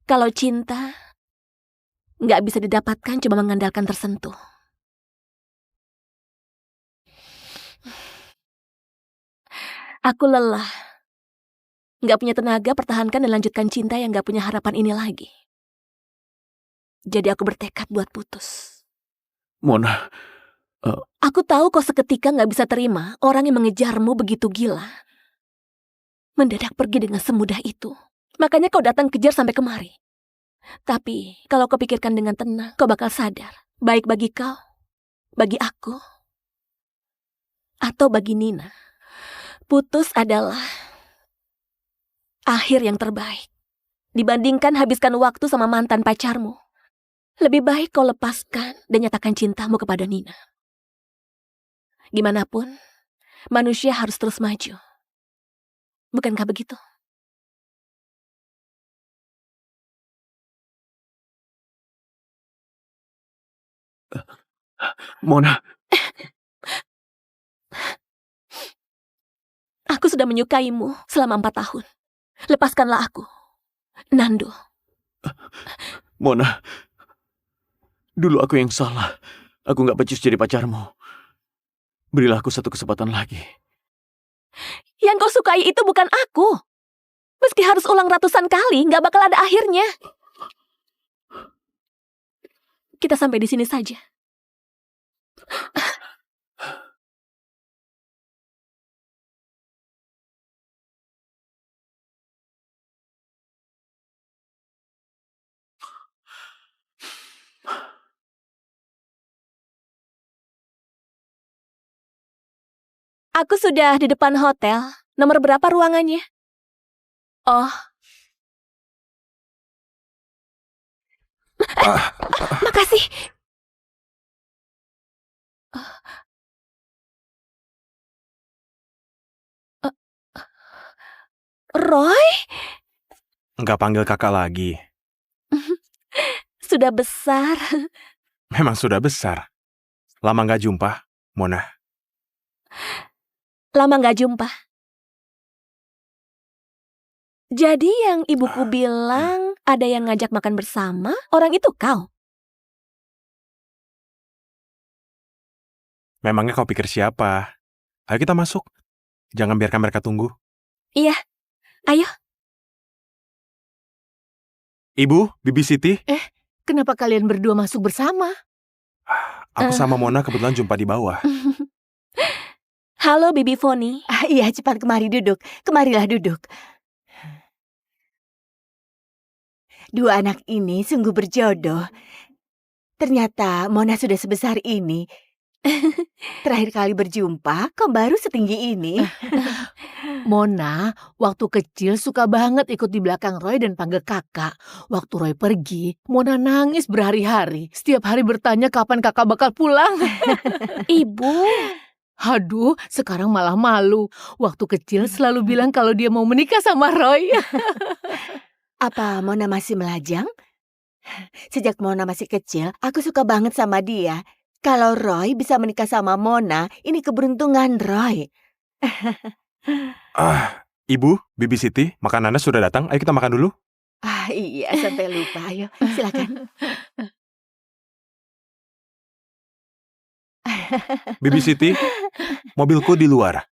Kalau cinta gak bisa didapatkan cuma mengandalkan tersentuh. Aku lelah. Gak punya tenaga pertahankan dan lanjutkan cinta yang gak punya harapan ini lagi. Jadi aku bertekad buat putus. Mona, Aku tahu kau seketika gak bisa terima orang yang mengejarmu begitu gila. Mendadak pergi dengan semudah itu. Makanya kau datang kejar sampai kemari. Tapi kalau kau pikirkan dengan tenang, kau bakal sadar. Baik bagi kau, bagi aku, atau bagi Nina. Putus adalah akhir yang terbaik. Dibandingkan habiskan waktu sama mantan pacarmu. Lebih baik kau lepaskan dan nyatakan cintamu kepada Nina. Gimana pun, manusia harus terus maju. Bukankah begitu? Mona. Aku sudah menyukaimu selama 4 tahun. Lepaskanlah aku. Nando. Mona. Dulu aku yang salah. Aku gak becus jadi pacarmu. Berilah aku satu kesempatan lagi. Yang kau sukai itu bukan aku. Meski harus ulang ratusan kali, gak bakal ada akhirnya. Kita sampai di sini saja. Aku sudah di depan hotel. Nomor berapa ruangannya? Oh. Makasih. Roy? Nggak panggil kakak lagi. Sudah besar. Memang sudah besar. Lama nggak jumpa, Mona. Lama nggak jumpa. Jadi yang ibuku bilang ada yang ngajak makan bersama, orang itu kau? Memangnya kau pikir siapa? Ayo kita masuk. Jangan biarkan mereka tunggu. Iya, ayo. Ibu, Bibi Siti. Kenapa kalian berdua masuk bersama? Aku sama Mona kebetulan jumpa di bawah. Halo Bibi Foni. Iya, cepat kemari duduk. Kemarilah duduk. Dua anak ini sungguh berjodoh. Ternyata Mona sudah sebesar ini Terakhir kali berjumpa, kau baru setinggi ini. Mona, waktu kecil suka banget ikut di belakang Roy dan panggil kakak. Waktu Roy pergi, Mona nangis berhari-hari. Setiap hari bertanya kapan kakak bakal pulang. Ibu, Aduh, sekarang malah malu. Waktu kecil selalu bilang kalau dia mau menikah sama Roy. Apa Mona masih melajang? Sejak Mona masih kecil, aku suka banget sama dia. Kalau Roy bisa menikah sama Mona, ini keberuntungan Roy. Ibu, Bibi Siti, makanan Anda sudah datang. Ayo kita makan dulu. Iya, sampai lupa. Ayo, silakan. Bibi Siti, mobilku di luar.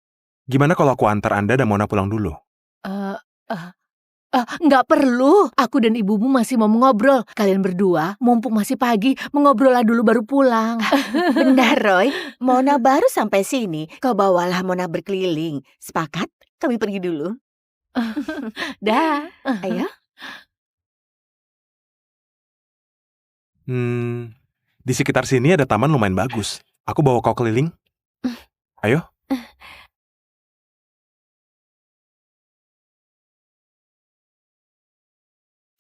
Gimana kalau aku antar Anda dan Mona pulang dulu? Nggak perlu. Aku dan ibumu masih mau ngobrol. Kalian berdua, mumpung masih pagi, mengobrol lah dulu baru pulang. Benar, Roy. Mona baru sampai sini. Kau bawalah Mona berkeliling. Sepakat? Kami pergi dulu. Dah. Ayo. Di sekitar sini ada taman lumayan bagus. Aku bawa kau keliling. Ayo.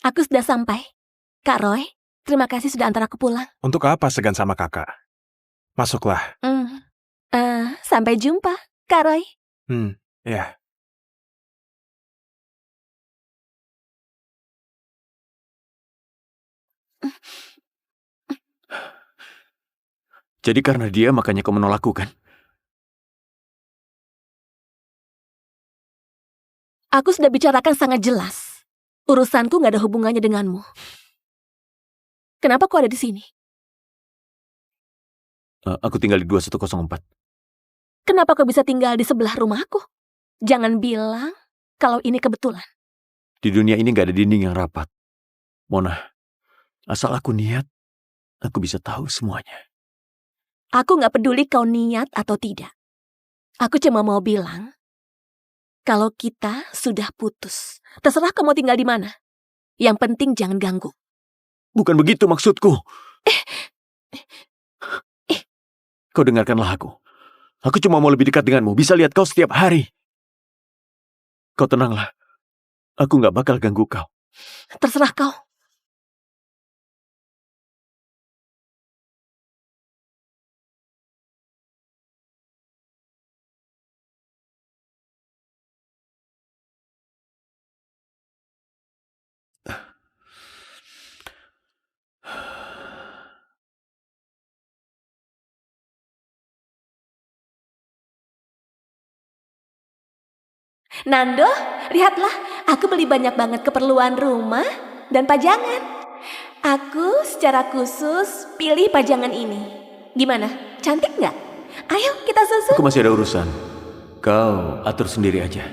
aku sudah sampai. Kak Roy, terima kasih sudah antar aku pulang. Untuk apa segan sama kakak? Masuklah. Sampai jumpa, Kak Roy. Ya. Jadi karena dia makanya kau menolakku kan? Aku sudah bicarakan sangat jelas. Urusanku nggak ada hubungannya denganmu. Kenapa kau ada di sini? Aku tinggal di 2104. Kenapa kau bisa tinggal di sebelah rumahku? Jangan bilang kalau ini kebetulan. Di dunia ini nggak ada dinding yang rapat. Mona, asal aku niat, aku bisa tahu semuanya. Aku nggak peduli kau niat atau tidak. Aku cuma mau bilang, kalau kita sudah putus, terserah kamu tinggal di mana. Yang penting jangan ganggu. Bukan begitu maksudku. Kau dengarkanlah aku. Aku cuma mau lebih dekat denganmu, bisa lihat kau setiap hari. Kau tenanglah. Aku nggak bakal ganggu kau. Terserah kau. Nando, lihatlah, aku beli banyak banget keperluan rumah dan pajangan. Aku secara khusus pilih pajangan ini. Gimana? Cantik nggak? Ayo kita susun. Aku masih ada urusan. Kau atur sendiri aja.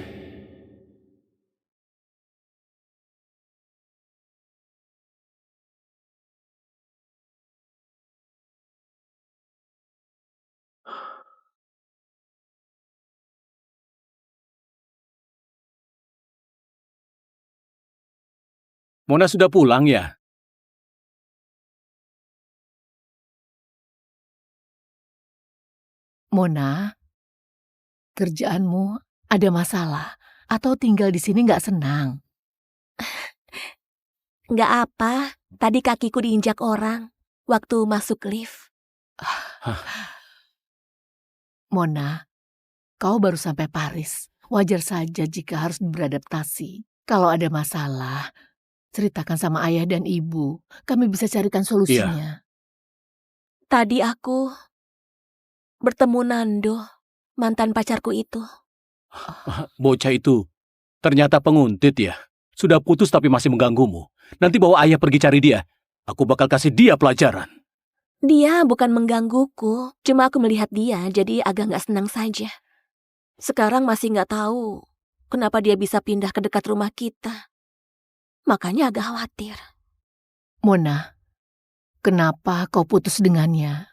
Mona sudah pulang ya? Mona, kerjaanmu ada masalah atau tinggal di sini nggak senang? Nggak apa, tadi kakiku diinjak orang waktu masuk lift. Mona, kau baru sampai Paris. Wajar saja jika harus beradaptasi. Kalau ada masalah, ceritakan sama ayah dan ibu. Kami bisa carikan solusinya. Tadi aku bertemu Nando, mantan pacarku itu. Bocah itu ternyata penguntit ya. Sudah putus tapi masih mengganggumu. Nanti bawa ayah pergi cari dia. Aku bakal kasih dia pelajaran. Dia bukan menggangguku, cuma aku melihat dia jadi agak nggak senang saja. Sekarang masih nggak tahu kenapa dia bisa pindah ke dekat rumah kita. Makanya agak khawatir. Mona, kenapa kau putus dengannya?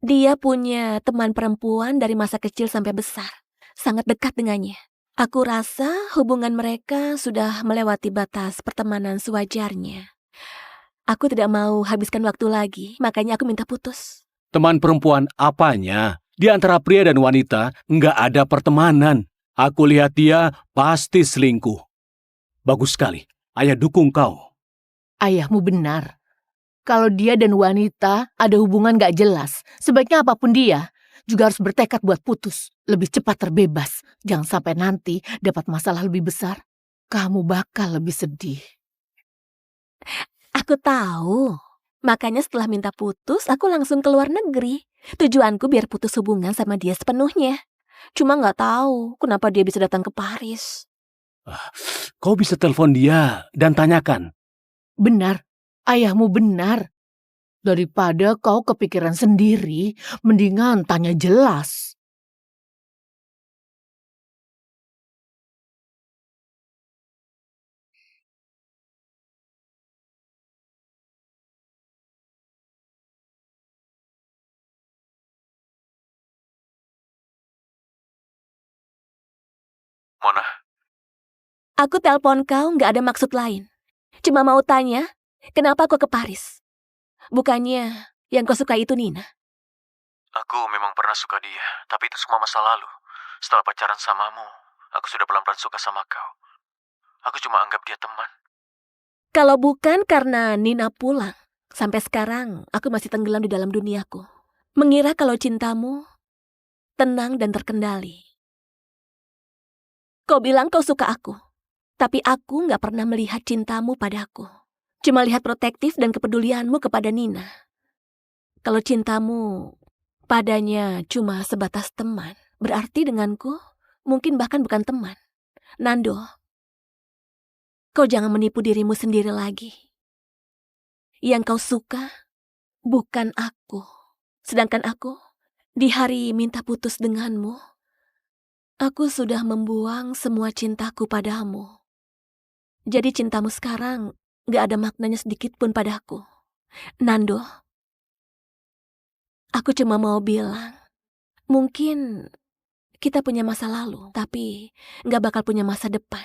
Dia punya teman perempuan dari masa kecil sampai besar. Sangat dekat dengannya. Aku rasa hubungan mereka sudah melewati batas pertemanan sewajarnya. Aku tidak mau habiskan waktu lagi, makanya aku minta putus. Teman perempuan apanya? Di antara pria dan wanita nggak ada pertemanan. Aku lihat dia pasti selingkuh. Bagus sekali. Ayah dukung kau. Ayahmu benar. Kalau dia dan wanita ada hubungan gak jelas, sebaiknya apapun dia juga harus bertekad buat putus. Lebih cepat terbebas. Jangan sampai nanti dapat masalah lebih besar. Kamu bakal lebih sedih. Aku tahu. Makanya setelah minta putus, aku langsung ke luar negeri. Tujuanku biar putus hubungan sama dia sepenuhnya. Cuma nggak tahu kenapa dia bisa datang ke Paris. Kau bisa telepon dia dan tanyakan. Benar, ayahmu benar. Daripada kau kepikiran sendiri, mendingan tanya jelas. Mona, Aku telepon kau nggak ada maksud lain. Cuma mau tanya, kenapa kau ke Paris? Bukannya yang kau suka itu Nina? aku memang pernah suka dia, tapi itu semua masa lalu. Setelah pacaran samamu, aku sudah pelan-pelan suka sama kau. Aku cuma anggap dia teman. Kalau bukan karena Nina pulang, sampai sekarang aku masih tenggelam di dalam duniaku. Mengira kalau cintamu tenang dan terkendali. Kau bilang kau suka aku, tapi aku nggak pernah melihat cintamu padaku. Cuma lihat protektif dan kepedulianmu kepada Nina. Kalau cintamu padanya cuma sebatas teman, berarti denganku mungkin bahkan bukan teman. Nando, kau jangan menipu dirimu sendiri lagi. Yang kau suka bukan aku. Sedangkan aku, di hari minta putus denganmu, aku sudah membuang semua cintaku padamu. Jadi cintamu sekarang gak ada maknanya sedikit pun padaku. Nando, aku cuma mau bilang, mungkin kita punya masa lalu, tapi gak bakal punya masa depan.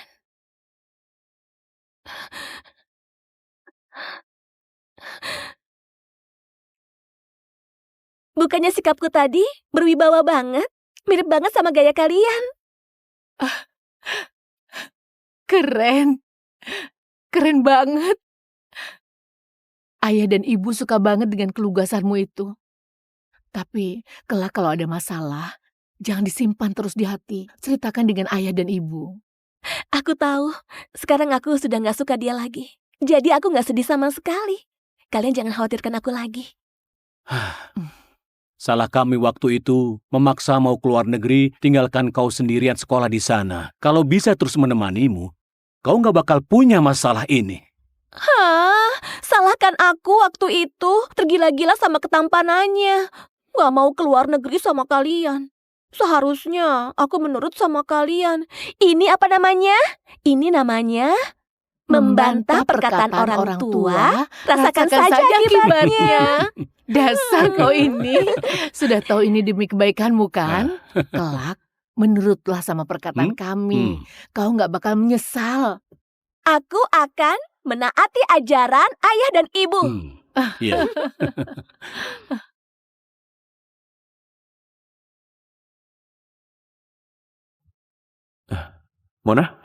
Bukannya sikapku tadi berwibawa banget? Mirip banget sama gaya kalian. Keren. Keren banget. Ayah dan ibu suka banget dengan kelugasanmu itu. Tapi kelak kalau ada masalah, jangan disimpan terus di hati. Ceritakan dengan ayah dan ibu. Aku tahu, sekarang aku sudah gak suka dia lagi. Jadi aku gak sedih sama sekali. Kalian jangan khawatirkan aku lagi. Salah kami waktu itu memaksa mau keluar negeri, tinggalkan kau sendirian sekolah di sana. Kalau bisa terus menemanimu, kau nggak bakal punya masalah ini. Hah? Salahkan aku waktu itu tergila-gila sama ketampanannya. Gak mau keluar negeri sama kalian. Seharusnya aku menurut sama kalian. Ini apa namanya? Ini namanya membantah perkataan orang tua. Rasakan saja akibatnya. Dasar kau ini. Sudah tahu ini demi kebaikanmu kan? Kelak, menurutlah sama perkataan kami. Kau nggak bakal menyesal. Aku akan menaati ajaran ayah dan ibu. Iya. Mona?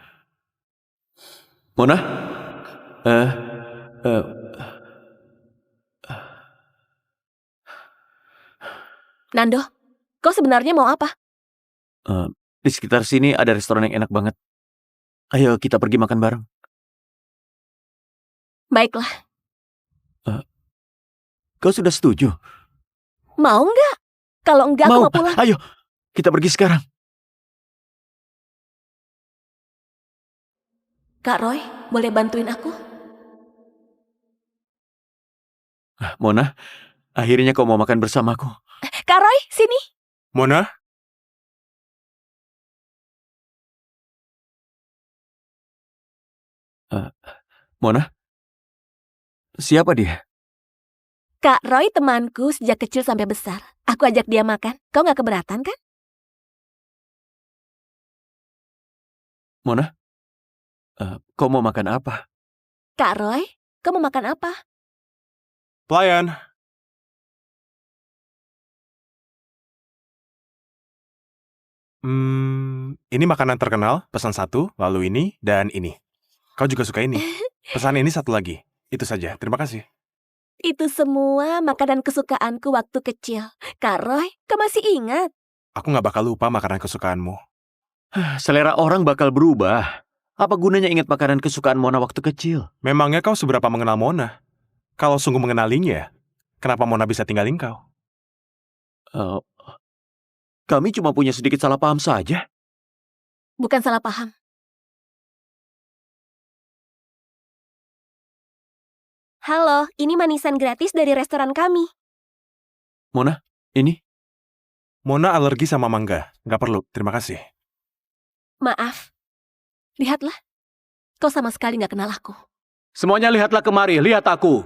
Mona? Nando, kau sebenarnya mau apa? Di sekitar sini ada restoran yang enak banget. Ayo kita pergi makan bareng. Baiklah. Kau sudah setuju? Mau nggak? Kalau enggak aku mau pulang. Ayo, kita pergi sekarang. Kak Roy, boleh bantuin aku? Mona, akhirnya kau mau makan bersamaku. Kak Roy, sini. Mona? Mona? Siapa dia? Kak Roy temanku sejak kecil sampai besar. Aku ajak dia makan. Kau nggak keberatan kan? Mona? Kau mau makan apa? Kak Roy, kau mau makan apa? Pelayan. Ini makanan terkenal, pesan satu, lalu ini, dan ini. Kau juga suka ini. Pesan ini satu lagi. Itu saja, terima kasih. Itu semua makanan kesukaanku waktu kecil. Kak Roy, kau masih ingat? Aku gak bakal lupa makanan kesukaanmu. Selera orang bakal berubah. Apa gunanya ingat makanan kesukaan Mona waktu kecil? Memangnya kau seberapa mengenal Mona? Kalau sungguh mengenalinya, kenapa Mona bisa tinggalin kau? Kami cuma punya sedikit salah paham saja. Bukan salah paham. Halo, ini manisan gratis dari restoran kami. Mona, ini? Mona alergi sama mangga. Gak perlu, terima kasih. Maaf. Lihatlah. Kau sama sekali gak kenal aku. Semuanya lihatlah kemari, lihat aku.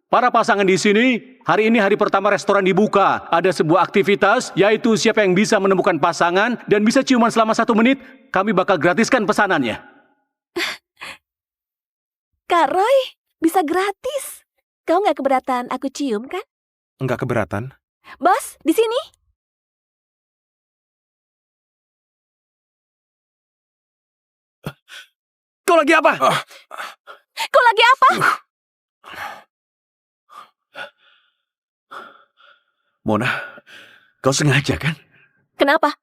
Para pasangan di sini, hari ini hari pertama restoran dibuka. Ada sebuah aktivitas, yaitu siapa yang bisa menemukan pasangan dan bisa ciuman selama 1 menit, kami bakal gratiskan pesanannya. Kak Roy, bisa gratis. Kau gak keberatan aku cium kan? Enggak keberatan? Bos, di sini. Kau lagi apa? Kau lagi apa? Mona, kau sengaja kan? Kenapa?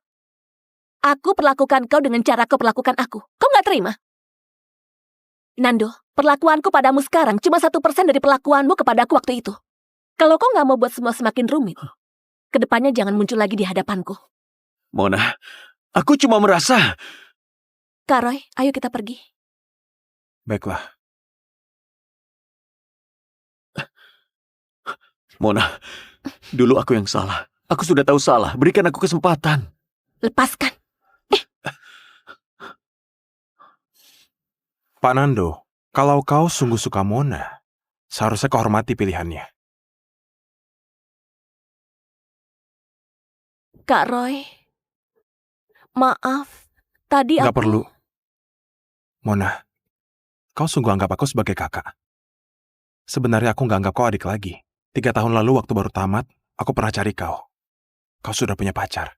Aku perlakukan kau dengan cara kau perlakukan aku. Kau gak terima? Nando, perlakuanku padamu sekarang cuma 1% dari perlakuanmu kepada aku waktu itu. Kalau kau gak mau buat semua semakin rumit, kedepannya jangan muncul lagi di hadapanku. Mona, aku cuma merasa... Kak Roy, ayo kita pergi. Baiklah. Mona, dulu aku yang salah. Aku sudah tahu salah. Berikan aku kesempatan. Lepaskan. Pak Nando, kalau kau sungguh suka Mona, seharusnya kau hormati pilihannya. Kak Roy, maaf. Tadi Gak aku... perlu. Mona, kau sungguh anggap aku sebagai kakak. Sebenarnya aku gak anggap kau adik lagi. 3 tahun lalu waktu baru tamat, aku pernah cari kau. Kau sudah punya pacar.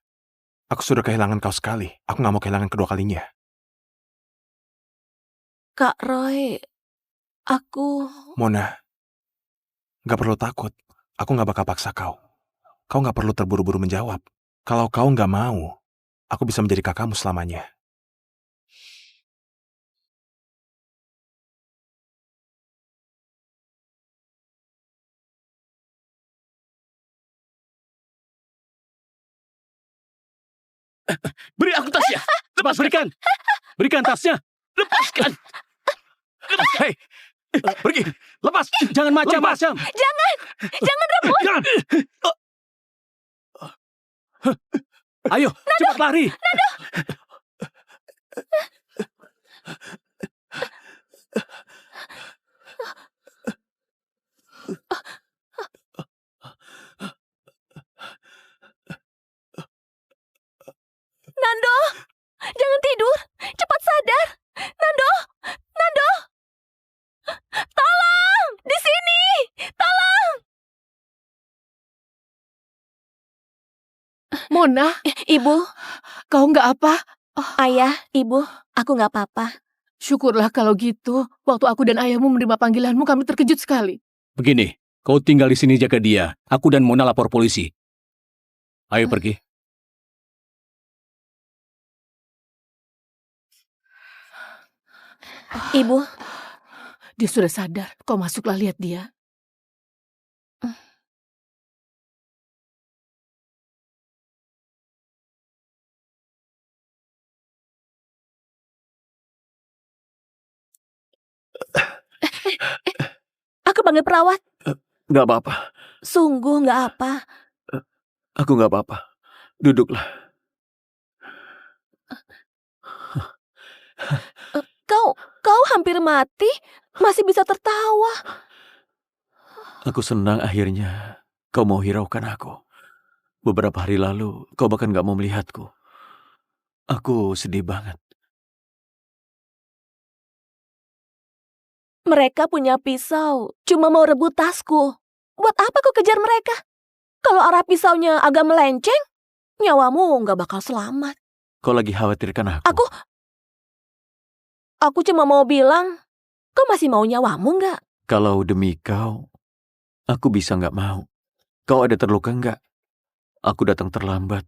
Aku sudah kehilangan kau sekali. Aku gak mau kehilangan kedua kalinya. Kak Roy, aku... Mona, gak perlu takut. Aku gak bakal paksa kau. Kau gak perlu terburu-buru menjawab. Kalau kau gak mau, aku bisa menjadi kakakmu selamanya. Beri aku tasnya. Lepas, berikan. Berikan tasnya. Lepaskan. Hei, pergi. Lepas. Jangan macam-macam. Jangan rebut! Jangan. Ayo, cepat lari. Nando, jangan tidur. Cepat sadar. Nando, Nando. Tolong, di sini. Tolong. Mona, Ibu, kau nggak apa? ayah, ibu, aku nggak apa-apa. Syukurlah kalau gitu. Waktu aku dan ayahmu menerima panggilanmu, kami terkejut sekali. Begini, kau tinggal di sini jaga dia. Aku dan Mona lapor polisi. Ayo pergi. Ibu, Dia sudah sadar. Kau masuklah lihat dia. aku panggil perawat. Gak apa-apa. Sungguh nggak apa. Aku gak apa-apa. Duduklah. Kau hampir mati, masih bisa tertawa. Aku senang akhirnya kau mau hiraukan aku. Beberapa hari lalu, kau bahkan gak mau melihatku. Aku sedih banget. Mereka punya pisau, cuma mau rebut tasku. Buat apa kau kejar mereka? Kalau arah pisaunya agak melenceng, nyawamu nggak bakal selamat. Kau lagi khawatirkan aku? Aku cuma mau bilang, kau masih mau nyawamu nggak? Kalau demi kau, aku bisa nggak mau. Kau ada terluka nggak? Aku datang terlambat.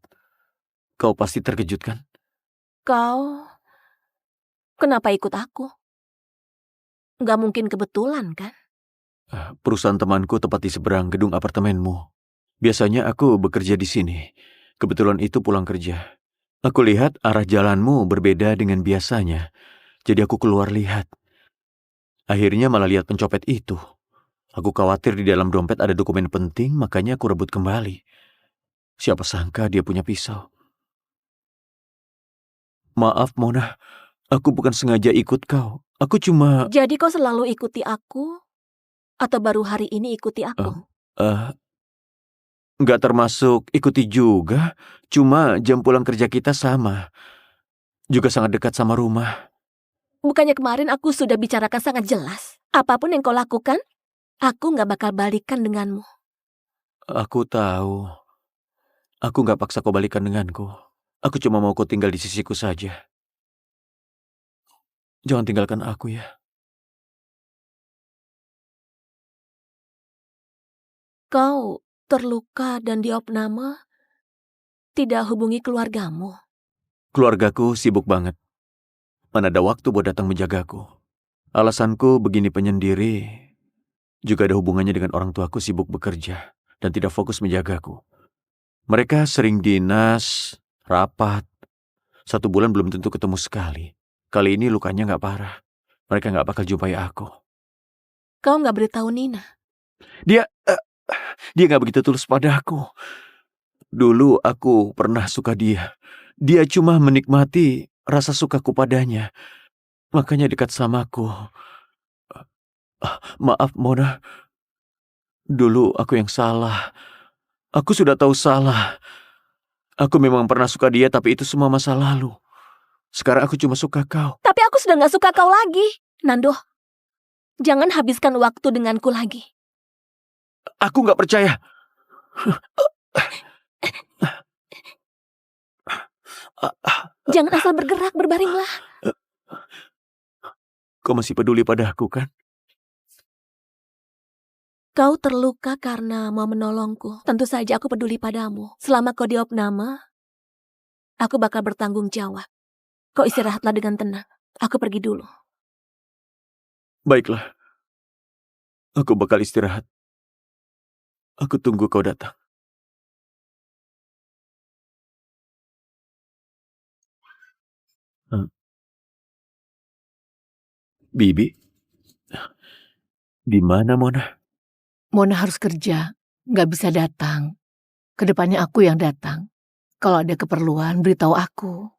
Kau pasti terkejut kan? Kau, kenapa ikut aku? Nggak mungkin kebetulan kan? Perusahaan temanku tepat di seberang gedung apartemenmu. Biasanya aku bekerja di sini. Kebetulan itu pulang kerja. Aku lihat arah jalanmu berbeda dengan biasanya. Jadi aku keluar lihat. Akhirnya malah lihat pencopet itu. Aku khawatir di dalam dompet ada dokumen penting, makanya aku rebut kembali. Siapa sangka dia punya pisau. Maaf, Mona. Aku bukan sengaja ikut kau. Aku cuma... Jadi kau selalu ikuti aku? Atau baru hari ini ikuti aku? Nggak termasuk ikuti juga. Cuma jam pulang kerja kita sama. Juga sangat dekat sama rumah. Bukannya kemarin aku sudah bicarakan sangat jelas. Apapun yang kau lakukan, aku nggak bakal balikan denganmu. Aku tahu. Aku nggak paksa kau balikan denganku. Aku cuma mau kau tinggal di sisiku saja. Jangan tinggalkan aku ya. Kau terluka dan diopname, tidak hubungi keluargamu. Keluargaku sibuk banget. Mana ada waktu buat datang menjagaku. Alasanku begini penyendiri juga ada hubungannya dengan orang tuaku sibuk bekerja dan tidak fokus menjagaku. Mereka sering dinas, rapat. 1 bulan belum tentu ketemu sekali. Kali ini lukanya nggak parah. Mereka nggak bakal jumpai aku. Kau nggak beritahu Nina. Dia nggak begitu tulus padaku. Dulu aku pernah suka dia. Dia cuma menikmati rasa sukaku padanya. Makanya dekat samaku. Maaf, Mona. Dulu aku yang salah. Aku sudah tahu salah. Aku memang pernah suka dia, tapi itu semua masa lalu. Sekarang aku cuma suka kau. Tapi aku sudah nggak suka kau lagi. Nando, jangan habiskan waktu denganku lagi. Aku nggak percaya. Jangan asal bergerak, berbaringlah. Kau masih peduli padaku kan? Kau terluka karena mau menolongku. Tentu saja aku peduli padamu. Selama kau diopname, aku bakal bertanggung jawab. Kau istirahatlah dengan tenang. Aku pergi dulu. Baiklah. Aku bakal istirahat. Aku tunggu kau datang. Bibi? Di mana, Mona? Mona harus kerja, nggak bisa datang. Kedepannya aku yang datang. Kalau ada keperluan, beritahu aku.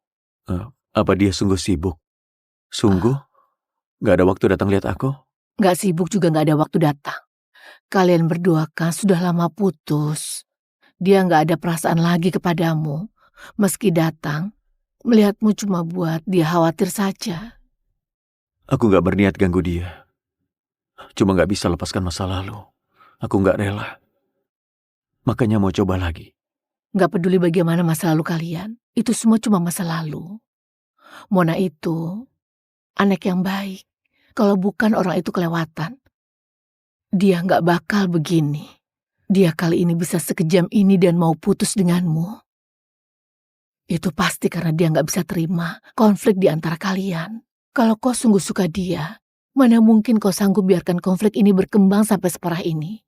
Apa dia sungguh sibuk? Sungguh? Nggak ada waktu datang lihat aku? Nggak sibuk juga nggak ada waktu datang. Kalian berdua kan sudah lama putus. Dia nggak ada perasaan lagi kepadamu. Meski datang, melihatmu cuma buat dia khawatir saja. Aku nggak berniat ganggu dia. Cuma nggak bisa lepaskan masa lalu. Aku nggak rela. Makanya mau coba lagi. Nggak peduli bagaimana masa lalu kalian. Itu semua cuma masa lalu. Mona itu anak yang baik. Kalau bukan orang itu kelewatan, dia nggak bakal begini. Dia kali ini bisa sekejam ini dan mau putus denganmu. Itu pasti karena dia nggak bisa terima konflik di antara kalian. Kalau kau sungguh suka dia, mana mungkin kau sanggup biarkan konflik ini berkembang sampai separah ini?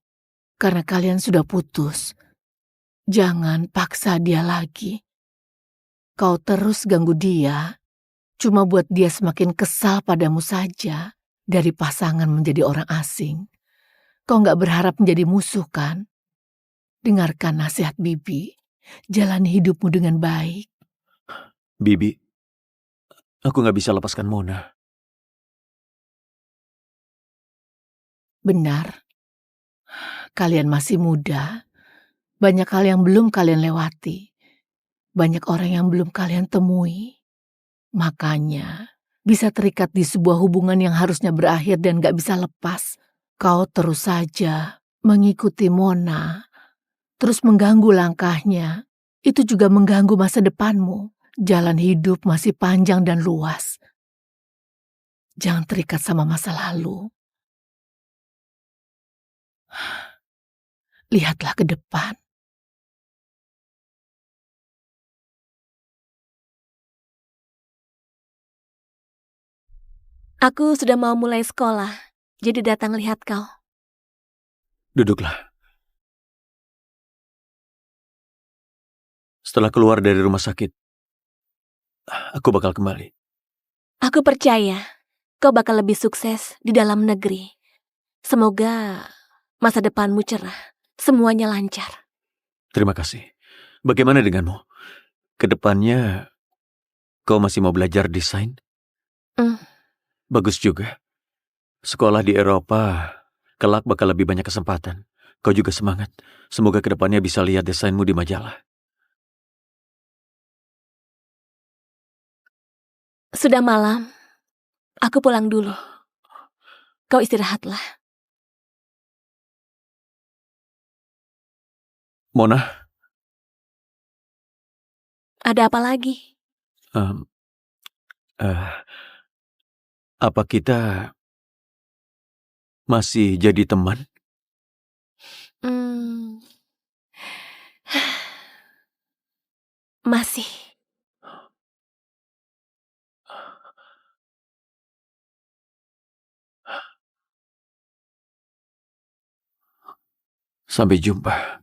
Karena kalian sudah putus. Jangan paksa dia lagi. Kau terus ganggu dia, cuma buat dia semakin kesal padamu saja. Dari pasangan menjadi orang asing. Kau nggak berharap menjadi musuh kan? Dengarkan nasihat Bibi. Jalani hidupmu dengan baik. Bibi, aku nggak bisa lepaskan Mona. Benar. Kalian masih muda. Banyak hal yang belum kalian lewati. Banyak orang yang belum kalian temui. Makanya bisa terikat di sebuah hubungan yang harusnya berakhir dan gak bisa lepas. Kau terus saja mengikuti Mona. Terus mengganggu langkahnya. Itu juga mengganggu masa depanmu. Jalan hidup masih panjang dan luas. Jangan terikat sama masa lalu. Lihatlah ke depan. Aku sudah mau mulai sekolah, jadi datang lihat kau. Duduklah. Setelah keluar dari rumah sakit, aku bakal kembali. Aku percaya kau bakal lebih sukses di dalam negeri. Semoga masa depanmu cerah, semuanya lancar. Terima kasih. Bagaimana denganmu? Kedepannya, kau masih mau belajar desain? Hmm. Bagus juga. Sekolah di Eropa, kelak bakal lebih banyak kesempatan. Kau juga semangat. Semoga kedepannya bisa lihat desainmu di majalah. Sudah malam, aku pulang dulu. Kau istirahatlah. Mona, Ada apa lagi? em, eh, apa kita masih jadi teman? Hmm, masih. Sampai jumpa.